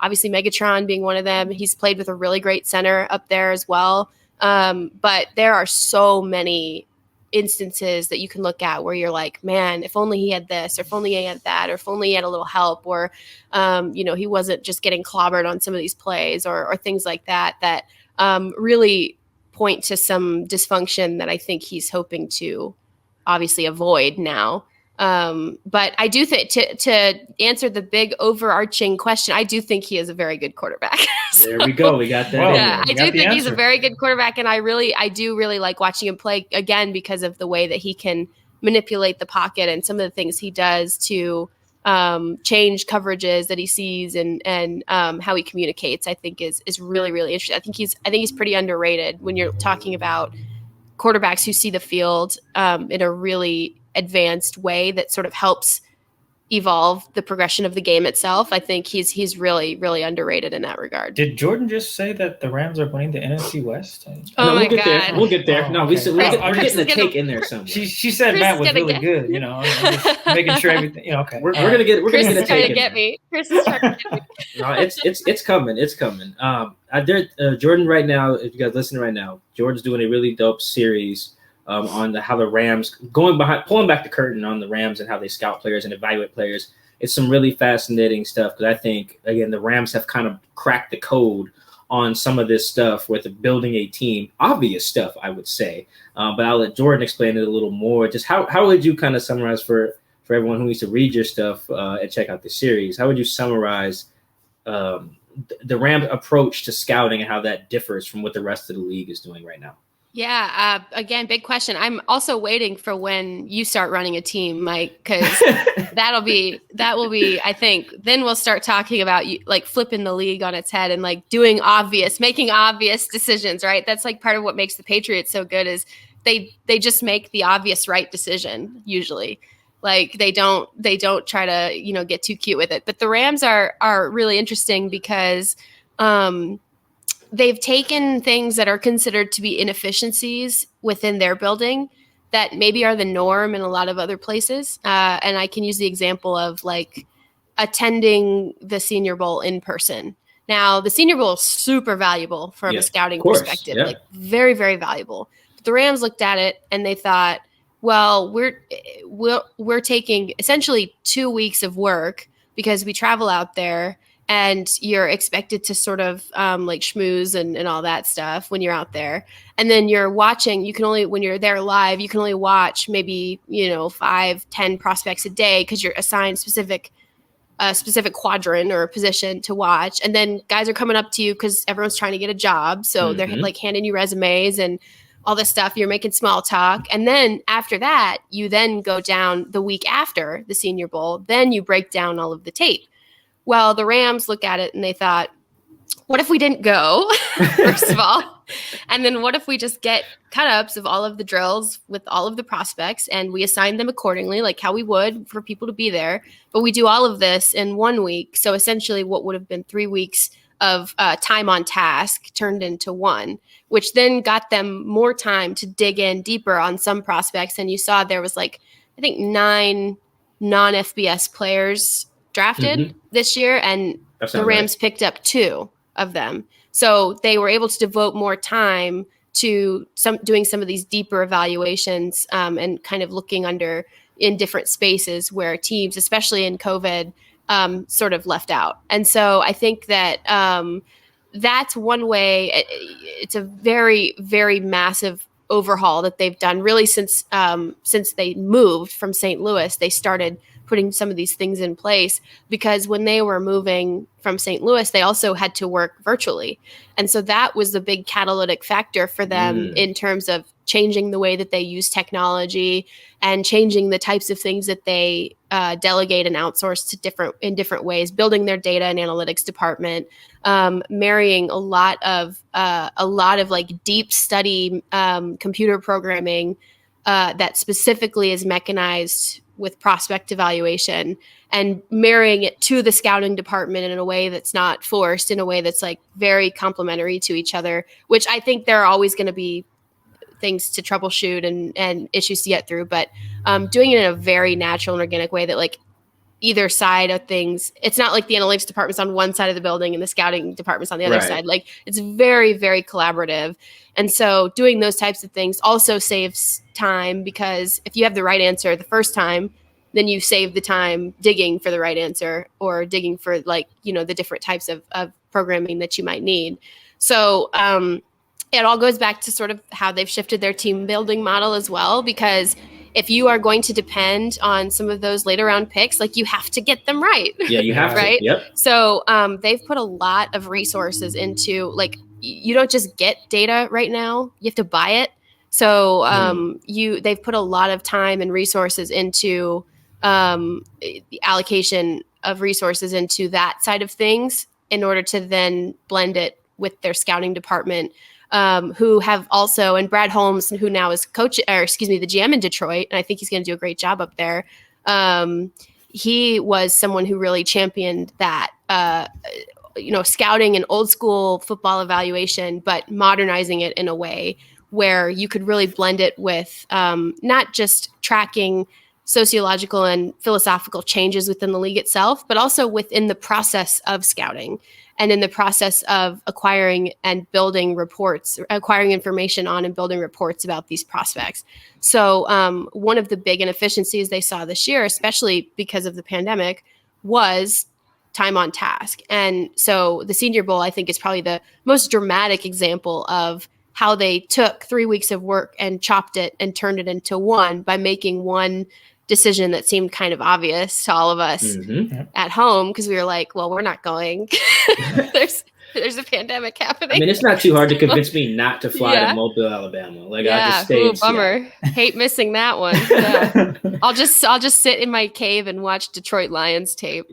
Obviously Megatron being one of them. He's played with a really great center up there as well. But there are so many instances that you can look at where you're like, man, if only he had this, or if only he had that, or if only he had a little help, or, he wasn't just getting clobbered on some of these plays or things like that, really point to some dysfunction that I think he's hoping to obviously avoid now. But I do think to answer the big overarching question, I do think he is a very good quarterback. So, there we go. We got that. Yeah, I do think he's a very good quarterback, and I do really like watching him play again because of the way that he can manipulate the pocket and some of the things he does to change coverages that he sees and how he communicates. I think is really, really interesting. I think he's pretty underrated when you're talking about quarterbacks who see the field in a really advanced way that sort of helps evolve the progression of the game itself. I think he's really, really underrated in that regard. Did Jourdan just say that the Rams are winning the NFC West? My God. We'll get there. Oh, no, okay. we're getting a take in there somewhere. She said Chris Matt was really good. You know, I'm just making sure everything. Okay, we're gonna get a Chris is trying take. to get me. Chris is trying to get me. No, it's coming. It's coming. Jourdan right now, if you guys listening right now, Jourdan's doing a really dope series on how the Rams pulling back the curtain on the Rams and how they scout players and evaluate players. It's some really fascinating stuff because I think, again, the Rams have kind of cracked the code on some of this stuff with building a team. Obvious stuff, I would say. But I'll let Jourdan explain it a little more. Just how would you kind of summarize for everyone who needs to read your stuff and check out the series? How would you summarize the Rams' approach to scouting and how that differs from what the rest of the league is doing right now? Yeah. Again, big question. I'm also waiting for when you start running a team, Mike, because that will be, I think, then we'll start talking about you like flipping the league on its head and like making obvious decisions, right? That's like part of what makes the Patriots so good is they just make the obvious right decision usually. Like they don't try to, get too cute with it. But the Rams are really interesting because, they've taken things that are considered to be inefficiencies within their building that maybe are the norm in a lot of other places. And I can use the example of like attending the Senior Bowl in person. Now, the Senior Bowl is super valuable from a scouting perspective, like very, very valuable. But the Rams looked at it and they thought, well, we're taking essentially 2 weeks of work because we travel out there. And you're expected to sort of like schmooze and all that stuff when you're out there. And then you're watching, when you're there live, you can only watch maybe, 5-10 prospects a day because you're assigned a specific quadrant or a position to watch. And then guys are coming up to you because everyone's trying to get a job. So they're like handing you resumes and all this stuff. You're making small talk. And then after that, you then go down the week after the Senior Bowl. Then you break down all of the tape. Well, the Rams look at it and they thought, what if we didn't go, first of all? And then what if we just get cut-ups of all of the drills with all of the prospects and we assign them accordingly, like how we would for people to be there, but we do all of this in 1 week. So essentially what would have been 3 weeks of time on task turned into one, which then got them more time to dig in deeper on some prospects. And you saw there was I think 9 non-FBS players drafted this year, and the Rams picked up 2 of them. So they were able to devote more time to doing some of these deeper evaluations and kind of looking in different spaces where teams, especially in COVID, sort of left out. And so I think that that's one way. It's a very, very massive overhaul that they've done really since they moved from St. Louis. They started putting some of these things in place because when they were moving from St. Louis, they also had to work virtually. And so that was the big catalytic factor for them in terms of changing the way that they use technology and changing the types of things that they delegate and outsource to in different ways, building their data and analytics department, marrying a lot of deep study computer programming that specifically is mechanized with prospect evaluation, and marrying it to the scouting department in a way that's not forced, in a way that's very complementary to each other, which I think there are always going to be things to troubleshoot and issues to get through, but doing it in a very natural and organic way that either side of things, it's not like the analytics department's on one side of the building and the scouting department's on the other side. It's very, very collaborative. And so doing those types of things also saves time, because if you have the right answer the first time, then you save the time digging for the right answer or digging for the different types of programming that you might need. So it all goes back to sort of how they've shifted their team building model as well, because if you are going to depend on some of those later round picks, you have to get them right. Yeah, you have right? to. Yep. So they've put a lot of resources into you don't just get data right now, you have to buy it. So they've put a lot of time and resources into the allocation of resources into that side of things in order to then blend it with their scouting department, who have also, and Brad Holmes, who now is the GM in Detroit, and I think he's going to do a great job up there. He was someone who really championed that, scouting and old school football evaluation, but modernizing it in a way where you could really blend it with not just tracking sociological and philosophical changes within the league itself, but also within the process of scouting and in the process of acquiring and building reports, acquiring information on and building reports about these prospects. So one of the big inefficiencies they saw this year, especially because of the pandemic, was time on task. And so the Senior Bowl, I think, is probably the most dramatic example of how they took 3 weeks of work and chopped it and turned it into one by making one decision that seemed kind of obvious to all of us at home, because we were like, well, we're not going. There's a pandemic happening. I mean, it's not too hard to convince me not to fly to Mobile, Alabama. I just stayed. Bummer. Hate missing that one. Yeah. I'll just sit in my cave and watch Detroit Lions tape.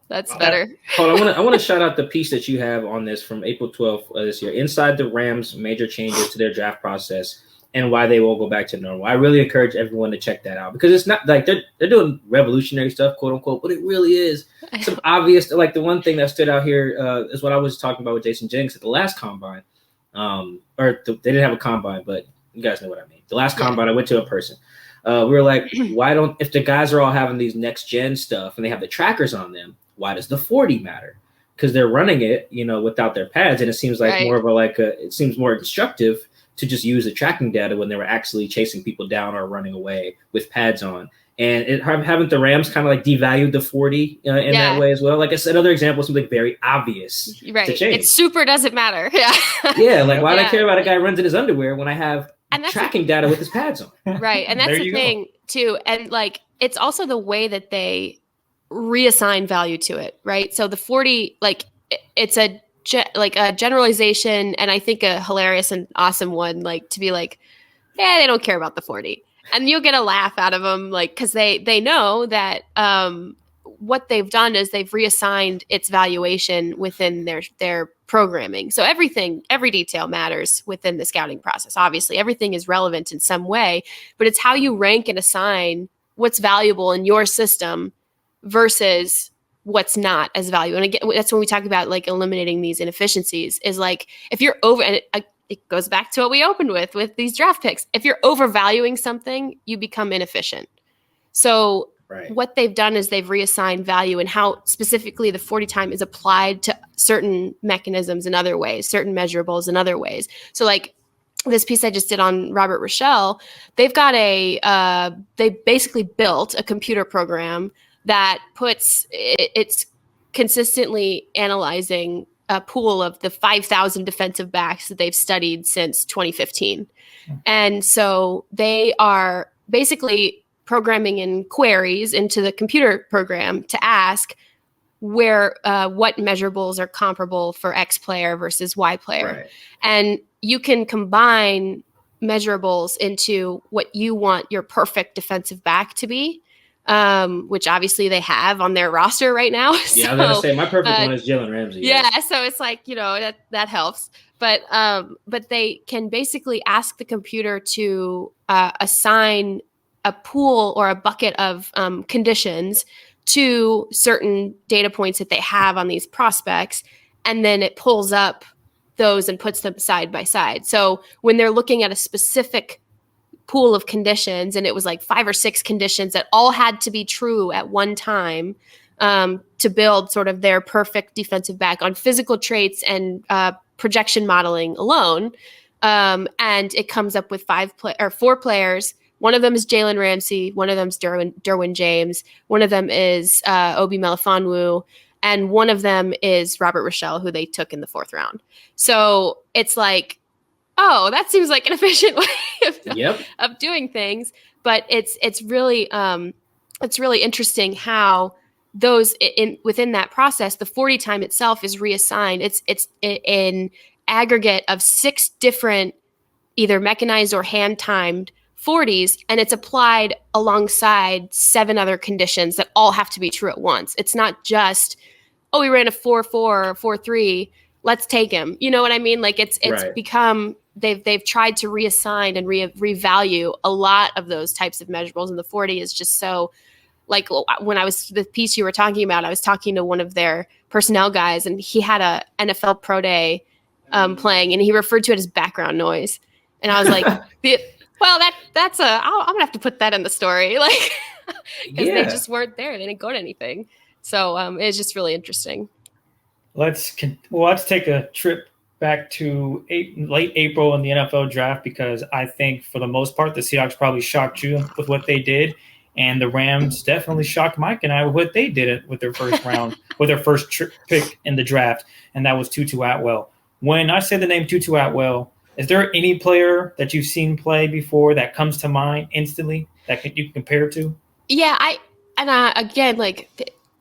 That's better. Hold on, I want to shout out the piece that you have on this from April 12th this year. Inside the Rams' major changes to their draft process and why they will go back to normal. I really encourage everyone to check that out, because it's not they're doing revolutionary stuff, quote unquote, but it really is some obvious. The one thing that stood out here is what I was talking about with Jason Jennings at the last combine. They didn't have a combine, but you guys know what I mean. The last combine I went to in person. We were like, why don't, if the guys are all having these next gen stuff and they have the trackers on them, why does the 40 matter? Because they're running it, without their pads, and it seems like more of it seems more instructive to just use the tracking data when they were actually chasing people down or running away with pads on. And haven't the Rams kind of devalued the 40 in that way as well? Like, it's another example of something very obvious to change. It super doesn't matter. Yeah. Yeah. Why do I care about a guy who runs in his underwear when I have tracking data with his pads on? Right. And that's the thing too. And it's also the way that they reassign value to it, right? So the 40, it's a generalization, and I think a hilarious and awesome one, to be they don't care about the 40, and you'll get a laugh out of them, because they know that what they've done is they've reassigned its valuation within their programming. So every detail matters within the scouting process. Obviously, everything is relevant in some way, but it's how you rank and assign what's valuable in your system versus what's not as valuable. And again, that's when we talk about like eliminating these inefficiencies is like, if you're over, and it goes back to what we opened with these draft picks. If you're overvaluing something, you become inefficient. So what they've done is they've reassigned value and how specifically the 40 time is applied to certain mechanisms in other ways, certain measurables in other ways. So like this piece I just did on Robert Rochelle, they've got they basically built a computer program that it's consistently analyzing a pool of the 5,000 defensive backs that they've studied since 2015. And so they are basically programming in queries into the computer program to ask what measurables are comparable for X player versus Y player. Right. And you can combine measurables into what you want your perfect defensive back to be, which obviously they have on their roster right now. Yeah, so, I was going to say my perfect one is Jalen Ramsey. Yeah, so it's like, that helps. But they can basically ask the computer to assign a pool or a bucket of conditions to certain data points that they have on these prospects, and then it pulls up those and puts them side by side. So when they're looking at a specific pool of conditions, and it was like 5 or 6 conditions that all had to be true at one time to build sort of their perfect defensive back on physical traits and projection modeling alone, and it comes up with 4 players. One of them is Jalen Ramsey. One of them is Derwin James. One of them is Obi Melifonwu. And one of them is Robert Rochelle, who they took in the 4th round. So it's like, oh, that seems like an efficient way of doing things. But it's really interesting how those within that process, the 40 time itself is reassigned. It's an aggregate of 6 different either mechanized or hand timed 40s, and it's applied alongside 7 other conditions that all have to be true at once. It's not just, oh, we ran a 4-4 or 4-3, let's take him. You know what I mean? Like it's become, they've tried to reassign and revalue a lot of those types of measurables, and the 40 is just so, like when I was, the piece you were talking about, I was talking to one of their personnel guys, and he had a NFL Pro Day playing, and he referred to it as background noise. And I was like, well, that's I'm gonna have to put that in the story, like, because they just weren't there. They didn't go to anything. So it's just really interesting. Let's take a trip back to late April in the NFL draft, because I think for the most part the Seahawks probably shocked you with what they did, and the Rams definitely shocked Mike and I with what they did with their first round, with their first pick in the draft, and that was Tutu Atwell. When I say the name Tutu Atwell, is there any player that you've seen play before that comes to mind instantly that you can compare to? Yeah, again, like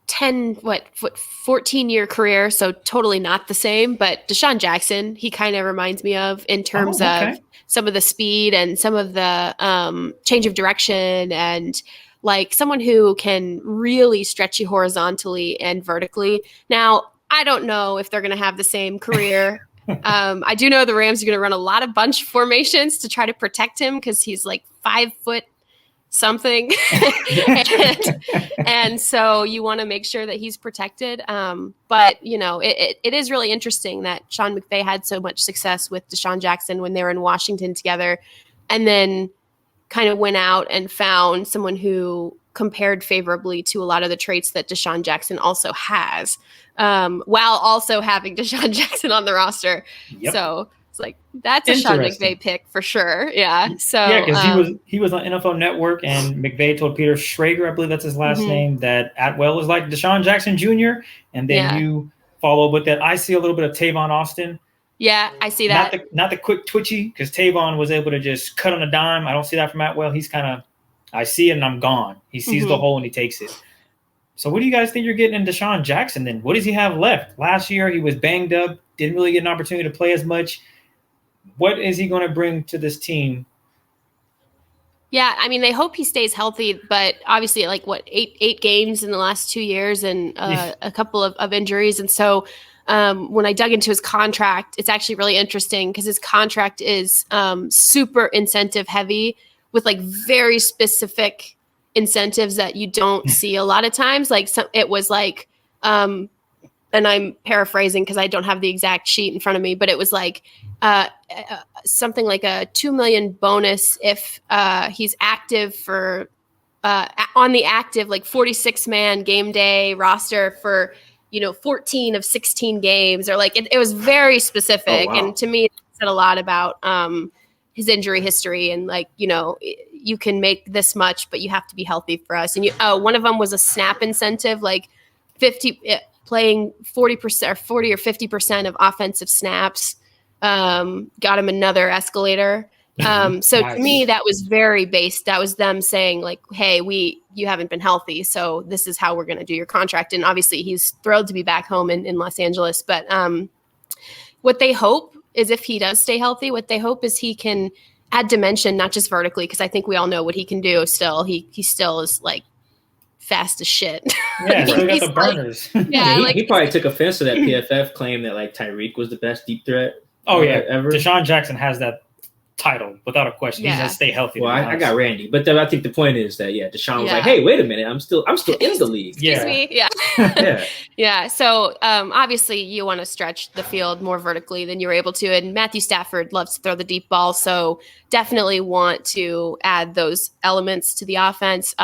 14-year career, so totally not the same. But DeSean Jackson, he kind of reminds me of in terms of some of the speed and some of the change of direction, and like someone who can really stretch you horizontally and vertically. Now, I don't know if they're going to have the same career. I do know the Rams are going to run a lot of bunch formations to try to protect him, because he's like 5 foot something. and so you want to make sure that he's protected. But, it is really interesting that Sean McVay had so much success with DeSean Jackson when they were in Washington together, and then kind of went out and found someone who compared favorably to a lot of the traits that DeSean Jackson also has, while also having DeSean Jackson on the roster. Yep. So it's like, that's a Sean McVay pick for sure. Yeah. So because he was on NFL Network, and McVay told Peter Schrager, I believe that's his last name, that Atwell is like DeSean Jackson Jr. And then you follow with that. I see a little bit of Tavon Austin. Yeah, I see that. Not the quick twitchy, because Tavon was able to just cut on a dime. I don't see that from Atwell. He's kind of, I see it and I'm gone. He sees the hole and he takes it. So what do you guys think you're getting in DeSean Jackson then? What does he have left? Last year he was banged up, didn't really get an opportunity to play as much. What is he going to bring to this team? Yeah, I mean, they hope he stays healthy, but obviously, like, eight games in the last 2 years, and a couple of injuries. And so when I dug into his contract, it's actually really interesting because his contract is super incentive heavy with like very specific incentives that you don't see a lot of times. Like it was like, and I'm paraphrasing because I don't have the exact sheet in front of me, but it was like something like a $2 million bonus if he's active for on the active like 46-man game day roster for 14 of 16 games, or like it was very specific. Oh, wow. And to me, it said a lot about his injury history and like, you can make this much, but you have to be healthy for us. And one of them was a snap incentive, like playing 40% or 40 or 50% of offensive snaps, got him another escalator. So nice. To me, that was very based. That was them saying like, hey, you haven't been healthy, so this is how we're going to do your contract. And obviously he's thrilled to be back home in Los Angeles. But what they hope is if he does stay healthy, what they hope is he can add dimension, not just vertically, because I think we all know what he can do still. He still is like fast as shit. Yeah, still got the burners. He probably took offense to that PFF claim that like Tyreek was the best deep threat. Oh yeah, ever. DeSean Jackson has that title without a question. He's gonna stay healthy. Well, I got Randy, but I think the point is that DeSean was like, "Hey, wait a minute, I'm still in the league." Excuse me. Yeah. So obviously, you want to stretch the field more vertically than you were able to, and Matthew Stafford loves to throw the deep ball, so definitely want to add those elements to the offense.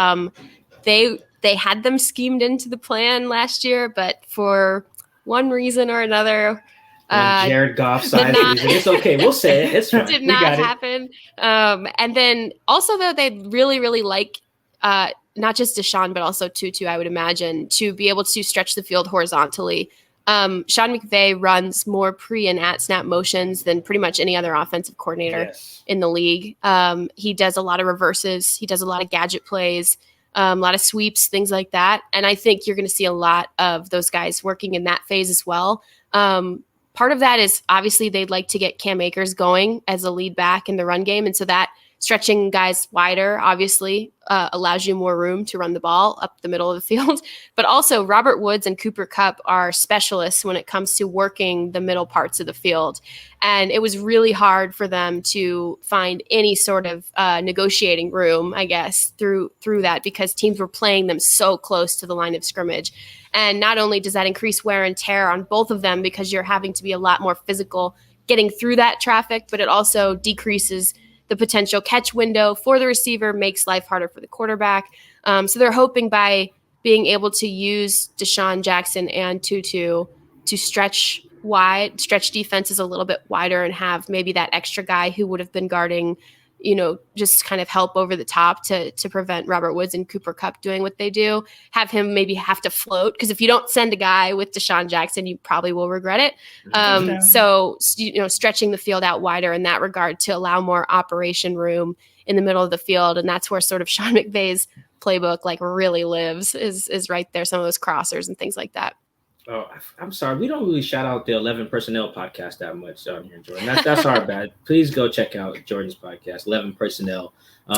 They had them schemed into the plan last year, but for one reason or another. Jared Goff signed it's okay. We'll say it. It's fine. Did not happen. And then also though they really, really like not just DeSean but also Tutu, I would imagine, to be able to stretch the field horizontally. Sean McVay runs more pre and at snap motions than pretty much any other offensive coordinator in the league. He does a lot of reverses. He does a lot of gadget plays, a lot of sweeps, things like that. And I think you're going to see a lot of those guys working in that phase as well. Part of that is obviously they'd like to get Cam Akers going as a lead back in the run game. And so that stretching guys wider obviously allows you more room to run the ball up the middle of the field. But also Robert Woods and Cooper Kupp are specialists when it comes to working the middle parts of the field. And it was really hard for them to find any sort of negotiating room, I guess, through that, because teams were playing them so close to the line of scrimmage. And not only does that increase wear and tear on both of them because you're having to be a lot more physical getting through that traffic, but it also decreases the potential catch window for the receiver, makes life harder for the quarterback. So they're hoping by being able to use DeSean Jackson and Tutu to stretch defenses a little bit wider and have maybe that extra guy who would have been guarding, just kind of help over the top to prevent Robert Woods and Cooper Kupp doing what they do, have him maybe have to float. Because if you don't send a guy with DeSean Jackson, you probably will regret it. So, stretching the field out wider in that regard to allow more operation room in the middle of the field. And that's where sort of Sean McVay's playbook like really lives is right there. Some of those crossers and things like that. Oh, I'm sorry. We don't really shout out the 11 Personnel podcast that much here in Jordan. That's our bad. Please go check out Jordan's podcast, 11 Personnel,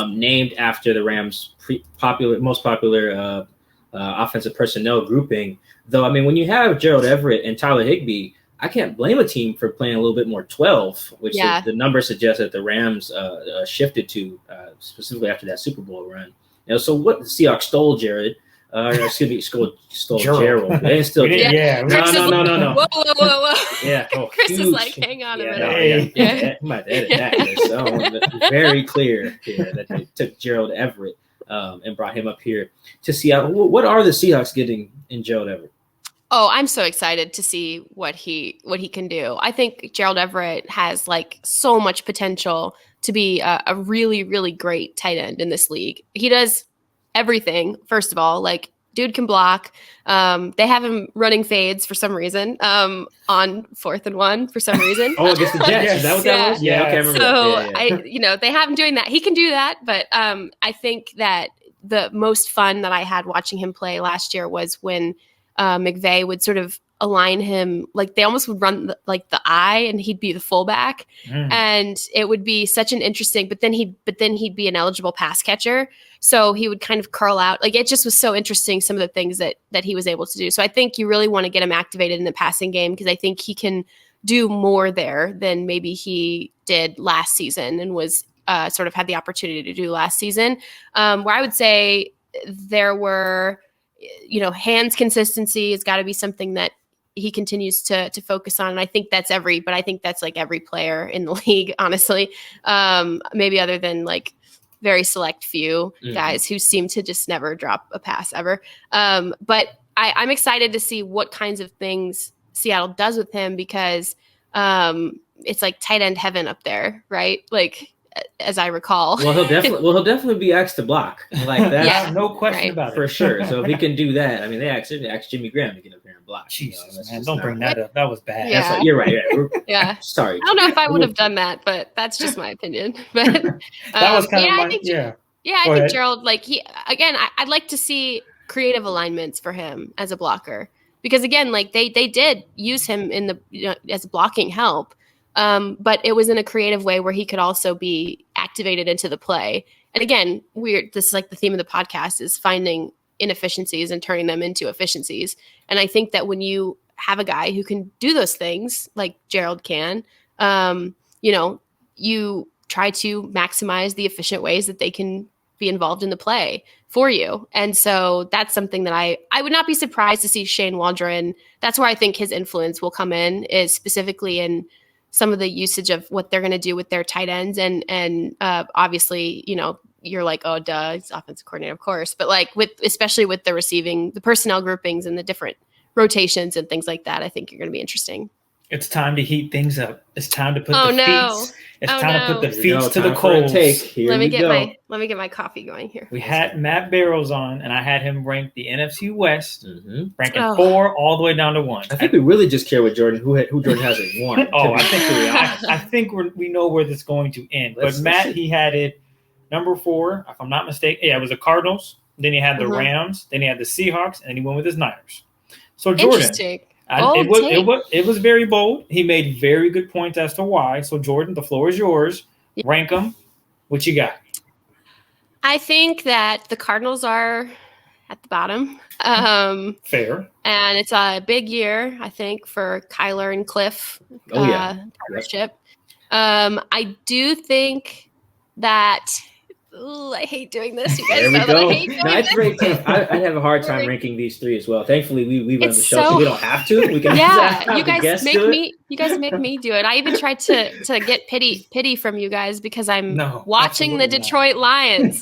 named after the Rams' most popular offensive personnel grouping. Though, I mean, when you have Gerald Everett and Tyler Higbee, I can't blame a team for playing a little bit more 12, which the numbers suggest that the Rams shifted to specifically after that Super Bowl run. So what the Seahawks stole, Jared. Stole Gerald. They still No. Whoa. Yeah. Chris is like, hang on a minute. I might edit that. So very clear here that they took Gerald Everett and brought him up here to Seattle. What are the Seahawks getting in Gerald Everett? Oh, I'm so excited to see what he can do. I think Gerald Everett has like so much potential to be a really, really great tight end in this league. He does everything. First of all, like dude can block. They have him running fades for some reason on 4th and 1 for some reason. Against the Jets. Is that what that was? Yeah. Okay, I remember that. So they have him doing that. He can do that, but I think that the most fun that I had watching him play last year was when McVay would sort of align him, like they almost would run the eye and he'd be the fullback and it would be such an interesting, but then he'd be an eligible pass catcher. So he would kind of curl out. Like, it just was so interesting, some of the things that he was able to do. So I think you really want to get him activated in the passing game, because I think he can do more there than maybe he did last season and was sort of had the opportunity to do last season. Where I would say there were, hands consistency has got to be something that he continues to focus on. And I think that's like every player in the league, honestly. Maybe other than like very select few guys who seem to just never drop a pass ever. But I'm excited to see what kinds of things Seattle does with him, because it's like tight end heaven up there, right? Like, as I recall. Well, he'll definitely be asked to block like that. Yeah, no question about it. For sure. So if he can do that, I mean, they asked Jimmy Graham to get up here and block. Jesus, man, don't bring that up. That was bad. Yeah. You're right. Yeah. Sorry. I don't know if I would have done that, but that's just my opinion. But that was kind of I think Gerald, like, I'd like to see creative alignments for him as a blocker, because again, like they did use him in the as blocking help. But it was in a creative way where he could also be activated into the play. And again, this is like the theme of the podcast, is finding inefficiencies and turning them into efficiencies. And I think that when you have a guy who can do those things like Gerald can, you try to maximize the efficient ways that they can be involved in the play for you. And so that's something that I would not be surprised to see Shane Waldron. That's where I think his influence will come in, is specifically in some of the usage of what they're going to do with their tight ends. And obviously, you're like, oh, duh, he's offensive coordinator, of course. But like especially with the personnel groupings and the different rotations and things like that, I think you're going to be interesting. It's time to heat things up. It's time to put the feet. It's time to put the feet to the coals. Let me get my coffee going here. We had Matt Barrows on, and I had him rank the NFC West, ranking 4 all the way down to 1. I think we really just care what Jordan, who Jordan has at 1. I think we know where this is going to end. But Matt, he had it number 4, if I'm not mistaken. Yeah, it was the Cardinals. Then he had the Rams. Then he had the Seahawks, and then he went with his Niners. So Jordan. Interesting. It was very bold. He made very good points as to why. So, Jordan, the floor is yours. Rank them. What you got? I think that the Cardinals are at the bottom. Fair. And it's a big year, I think, for Kyler and Cliff partnership. I do think that I hate doing this. You guys know that I hate doing this. I'd have a hard time ranking these 3 as well. Thankfully, we run the show, so we don't have to. We can you guys make me do it. I even tried to get pity from you guys, because I'm watching the Detroit Lions.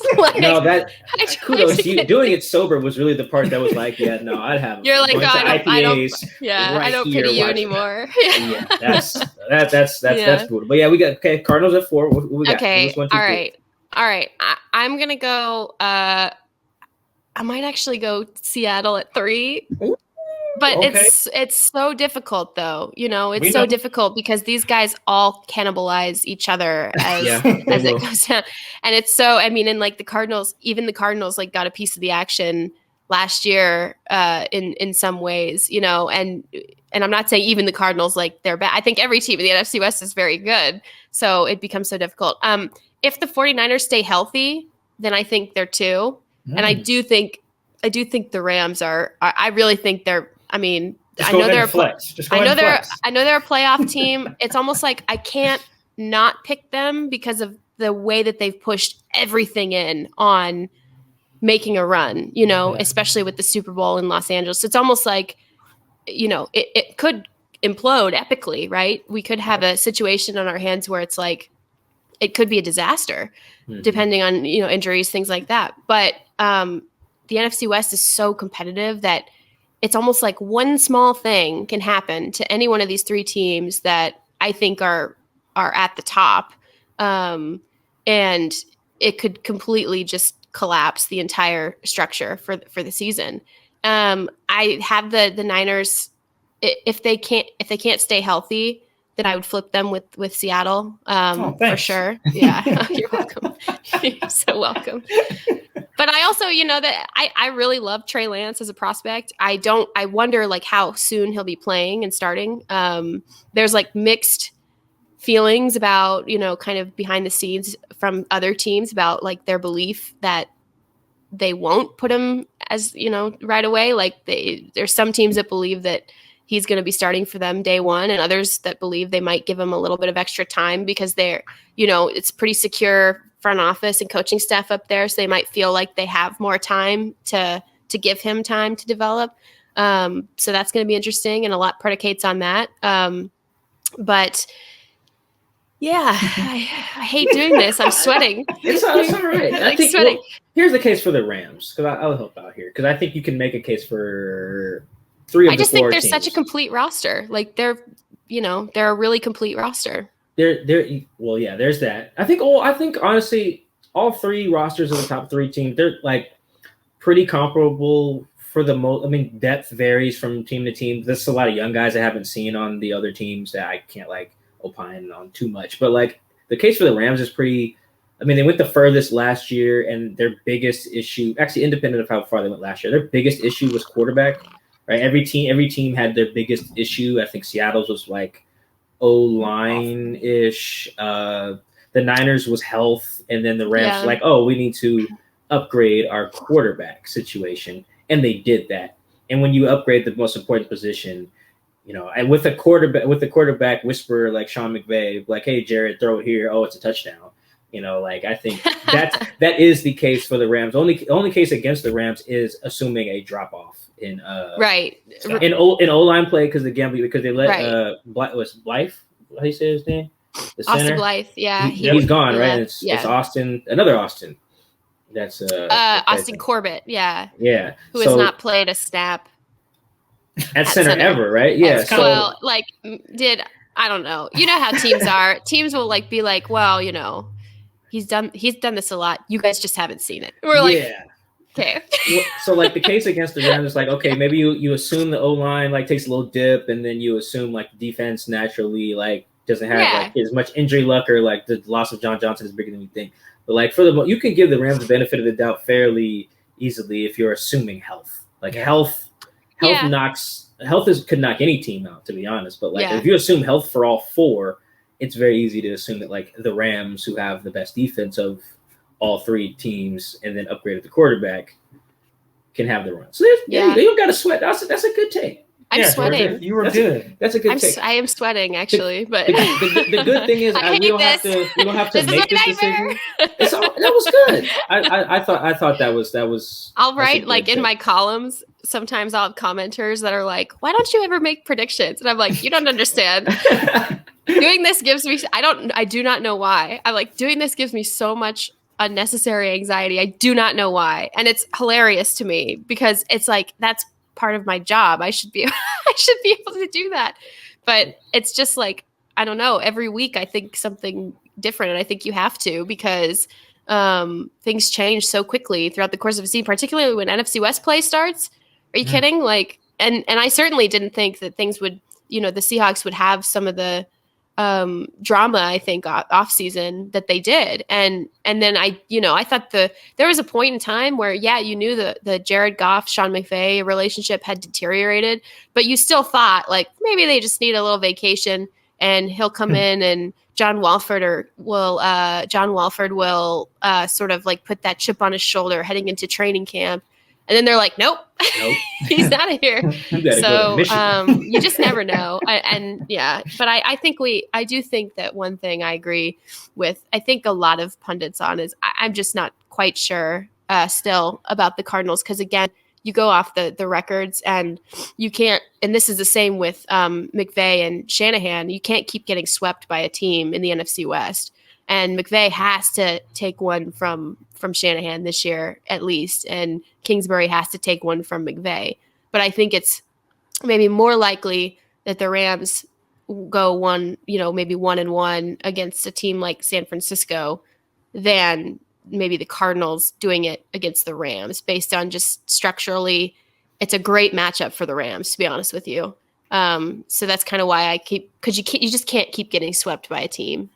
Kudos. Doing it sober was really the part that was like, I'd have. You're like, I don't pity you anymore. That's brutal. But we got Cardinals at 4. What we got? Okay, all right. I'm going to go I might actually go Seattle at 3. But it's so difficult, though. It's so difficult because these guys all cannibalize each other as it goes down. And it's so, and like the Cardinals like got a piece of the action last year in some ways, and I'm not saying even the Cardinals, like, they're bad. I think every team in the NFC West is very good. So it becomes so difficult. If the 49ers stay healthy, then I think they're 2. And I do think the Rams are. I really think they're. I know they're a playoff team. It's almost like I can't not pick them because of the way that they've pushed everything in on making a run. Especially with the Super Bowl in Los Angeles. So it's almost like, it could implode epically, right? We could have a situation on our hands where it's like, it could be a disaster, depending on, injuries, things like that. But the NFC West is so competitive that it's almost like one small thing can happen to any one of these 3 teams that I think are at the top. And it could completely just collapse the entire structure for the season. I have the Niners. If they can't stay healthy, then I would flip them with Seattle for sure. Yeah, you're welcome. You're so welcome. But I also, that I really love Trey Lance as a prospect. I wonder like how soon he'll be playing and starting. There's like mixed feelings about, kind of behind the scenes from other teams about like their belief that they won't put him as, right away. Like there's some teams that believe that he's going to be starting for them day one, and others that believe they might give him a little bit of extra time because they're, it's pretty secure front office and coaching staff up there. So they might feel like they have more time to give him time to develop. So that's going to be interesting, and a lot predicates on that. But yeah, I hate doing this. I'm sweating. It's all right. I think sweating. Well, here's the case for the Rams, because I'll help out here, because I think you can make a case for 3 of the 4 I just think they're teams. such a complete roster. Like they're a really complete roster. Well, yeah, there's that. I think honestly, all 3 rosters of the top 3 teams, they're like pretty comparable for the most. I mean, depth varies from team to team. There's a lot of young guys I haven't seen on the other teams that I can't opine on too much. But like the case for the Rams is pretty. I mean, they went the furthest last year, and their biggest issue, actually independent of how far they went last year, their biggest issue was quarterback. Right, every team had their biggest issue. I think Seattle's was like O-line ish. The Niners was health, and then the Rams were like, oh, we need to upgrade our quarterback situation, and they did that. And when you upgrade the most important position, and with a quarterback whisperer like Sean McVay, like, hey, Jared, throw it here. Oh, it's a touchdown. I think that is the case for the Rams. Only case against the Rams is assuming a drop off in O-line play because they let Blythe. How do you say his name? The Austin center? Blythe. Yeah, he's gone, right? And it's Austin, another Austin. That's Austin Corbett. Yeah, who has not played a snap at center ever, right? Yeah. Well, I don't know. You know how teams are. Teams will be like, well, he's done this a lot. You guys just haven't seen it. We're like, okay. So the case against the Rams is okay, maybe you assume the O-line takes a little dip, and then you assume defense naturally doesn't have as much injury luck, or the loss of John Johnson is bigger than you think. But you can give the Rams the benefit of the doubt fairly easily if you're assuming health. Health could knock any team out, to be honest. But if you assume health for all 4, it's very easy to assume that the Rams, who have the best defense of all 3 teams, and then upgraded the quarterback, can have the run. So you don't got to sweat. That's a good take. I'm sweating. You were good. That's a good take. I am sweating actually, but the good thing is we don't have to make this decision. That was good. I thought that was. I'll write in my columns. Sometimes I'll have commenters that are like, "Why don't you ever make predictions?" And I'm like, "You don't understand." Doing this gives me. I do not know why. Doing this gives me so much unnecessary anxiety. I do not know why, and it's hilarious to me because it's that's part of my job. I should be able to do that, but it's just I don't know. Every week I think something different, and I think you have to because things change so quickly throughout the course of a season, particularly when NFC West play starts. Are you kidding? And I certainly didn't think that things would, the Seahawks would have some of the drama, I think, off season that they did. And then I thought there was a point in time where, you knew the Jared Goff, Sean McVay relationship had deteriorated, but you still thought maybe they just need a little vacation and he'll come in and John Walford will sort of put that chip on his shoulder heading into training camp. And then they're like, nope. He's out of here. So you just never know. But I do think that one thing I agree with, I think a lot of pundits on is I'm just not quite sure still about the Cardinals. Because again, you go off the records and you can't, and this is the same with McVay and Shanahan, you can't keep getting swept by a team in the NFC West. And McVay has to take one from Shanahan this year, at least. And Kingsbury has to take one from McVay. But I think it's maybe more likely that the Rams go maybe 1-1 against a team like San Francisco than maybe the Cardinals doing it against the Rams, based on just structurally, it's a great matchup for the Rams, to be honest with you. So that's kind of why because you just can't keep getting swept by a team.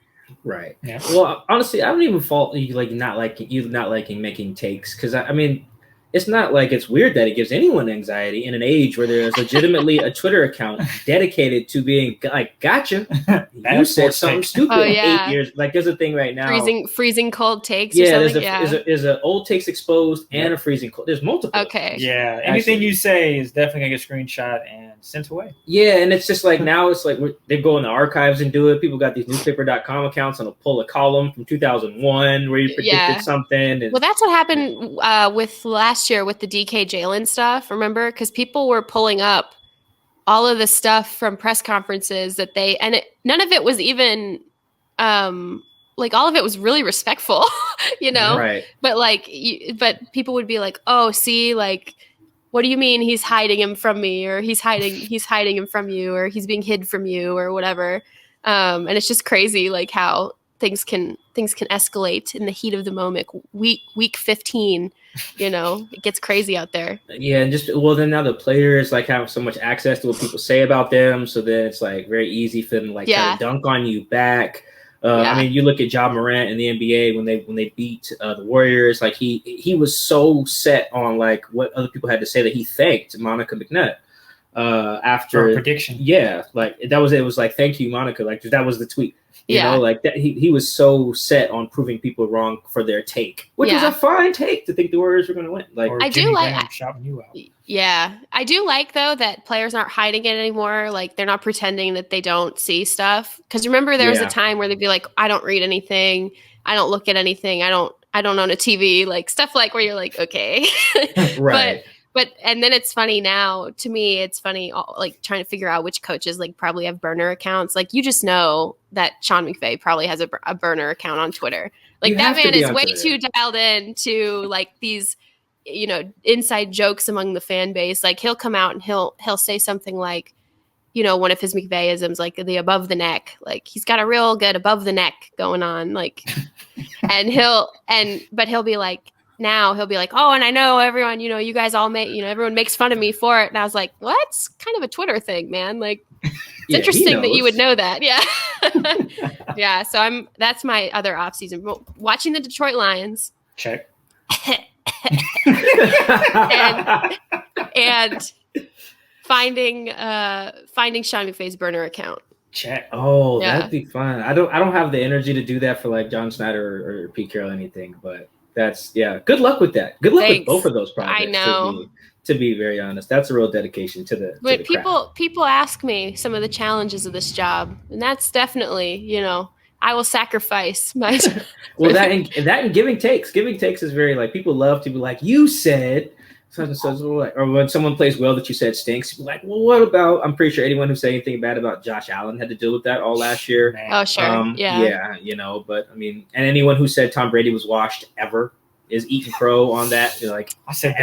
Right. Yeah. Well, honestly, I don't even fault you not liking making takes, because I mean, it's not like it's weird that it gives anyone anxiety in an age where there's legitimately a Twitter account dedicated to being like, gotcha. You said something stupid 8 years. Like there's a thing right now. Freezing cold takes. Yeah, or something? there's a old takes exposed and a freezing cold. There's multiple. Okay. Yeah, anything you say is definitely gonna get screenshot and sent away. Yeah, and it's just like now it's like they go in the archives and do it. People got these newspaper.com accounts and they'll pull a column from 2001 where you predicted something. And, well, that's what happened with last year with the DK Jalen stuff. Remember, because people were pulling up all of the stuff from press conferences that none of it was even like all of it was really respectful, Right. But but people would be like, oh, see, like, what do you mean he's hiding him from me, or he's hiding him from you, or he's being hid from you, or whatever. And it's just crazy, like how things can escalate in the heat of the moment. Week 15, it gets crazy out there. Yeah, and then now the players like have so much access to what people say about them, so then it's like very easy for them to like try to dunk on you back. I mean, you look at Ja Morant in the NBA when they beat the Warriors, like he was so set on like what other people had to say that he thanked Monica McNutt after for a prediction. Yeah, like it was like, thank you, Monica. Like that was the tweet. You know, like that he was so set on proving people wrong for their take, which is a fine take to think the Warriors were going to win. Like or I Jimmy do like Graham shouting you out. Yeah, I do like though that players aren't hiding it anymore. Like they're not pretending that they don't see stuff. Because remember, there was a time where they'd be like, "I don't read anything. I don't look at anything. I don't own a TV." Like stuff like where you're like, okay, right. But and then it's funny now. To me, it's funny like trying to figure out which coaches like probably have burner accounts. Like you just know that Sean McVay probably has a burner account on Twitter. Like that man is way too dialed in to like these, inside jokes among the fan base. Like he'll come out and he'll say something like, one of his McVayisms, like the above the neck. Like he's got a real good above the neck going on. Like, but he'll be like. Now he'll be like, oh, and I know everyone, you guys all everyone makes fun of me for it. And I was like, well, that's kind of a Twitter thing, man. Like, it's interesting that you would know that. Yeah. Yeah. So that's my other off season. Watching the Detroit Lions. Check. and finding Sean McVay's burner account. Check. Oh, that'd be fun. I don't have the energy to do that for like John Snyder or Pete Carroll or anything, but that's good luck with that. Good luck with both of those projects. I know. To be very honest, that's a real dedication to the. But people ask me some of the challenges of this job, and that's definitely I will sacrifice my. Well, that and giving takes. Giving takes is very like people love to be like you said. Or when someone plays well that you said stinks, you're like, well, what about? I'm pretty sure anyone who said anything bad about Josh Allen had to deal with that all last year. Oh, sure. Yeah, but I mean, and anyone who said Tom Brady was washed ever is eating crow on that. You're like, I said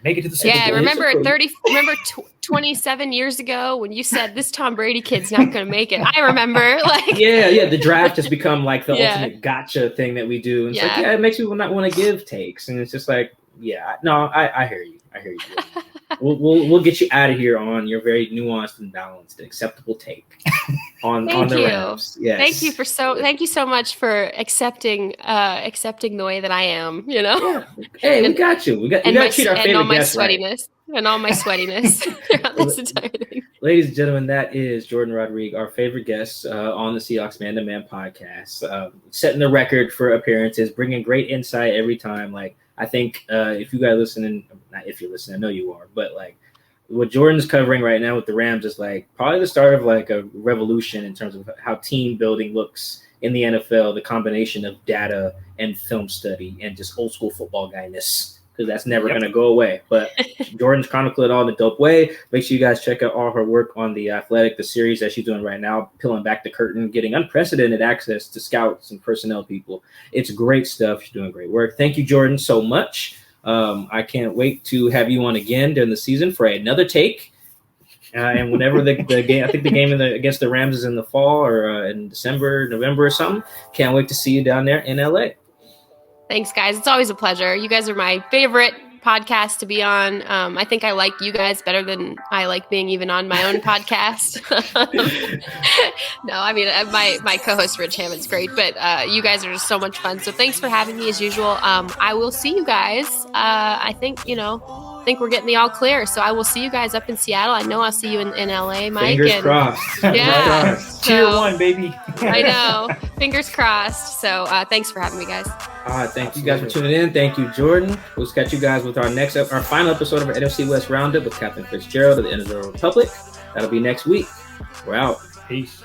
make it to the Super Bowl. Yeah, remember 27 years ago when you said this Tom Brady kid's not going to make it. I remember like yeah, the draft has become like the ultimate gotcha thing that we do. And it's like, it makes people not want to give takes, and it's just like. Yeah, no, I hear you. We'll get you out of here on your very nuanced and balanced and acceptable take on the Rams. Yes. Thank you so much for accepting the way that I am. Yeah. Hey, we got you. We got to treat our favorite guests right. And all my sweatiness throughout this entire thing. Ladies and gentlemen, that is Jourdan Rodrigue, our favorite guest on the Seahawks Man to Man podcast, setting the record for appearances, bringing great insight every time. Like. I think if you guys listening, not if you're listening, I know you are, but like what Jordan's covering right now with the Rams is like probably the start of like a revolution in terms of how team building looks in the NFL, the combination of data and film study and just old school football guyness, because that's never going to go away. But Jordan's chronicled it all in a dope way. Make sure you guys check out all her work on The Athletic, the series that she's doing right now, peeling back the curtain, getting unprecedented access to scouts and personnel people. It's great stuff. She's doing great work. Thank you, Jordan, so much. I can't wait to have you on again during the season for another take. And whenever the game, I think the game against the Rams is in the fall or in December, November or something. Can't wait to see you down there in LA. Thanks, guys. It's always a pleasure. You guys are my favorite podcast to be on. I think I like you guys better than I like being even on my own podcast. No, I mean, my co-host Rich Hammond's great, but you guys are just so much fun. So thanks for having me as usual. I will see you guys. I think we're getting the all clear. So I will see you guys up in Seattle. I know I'll see you in LA, Mike. Fingers crossed. Yeah. Tier 1, baby. I know. Fingers crossed. So thanks for having me, guys. All right, thank you guys for tuning in. Thank you, Jourdan. We'll catch you guys with our final episode of our NFC West Roundup with Captain Fitzgerald at the end of the Republic. That'll be next week. We're out. Peace.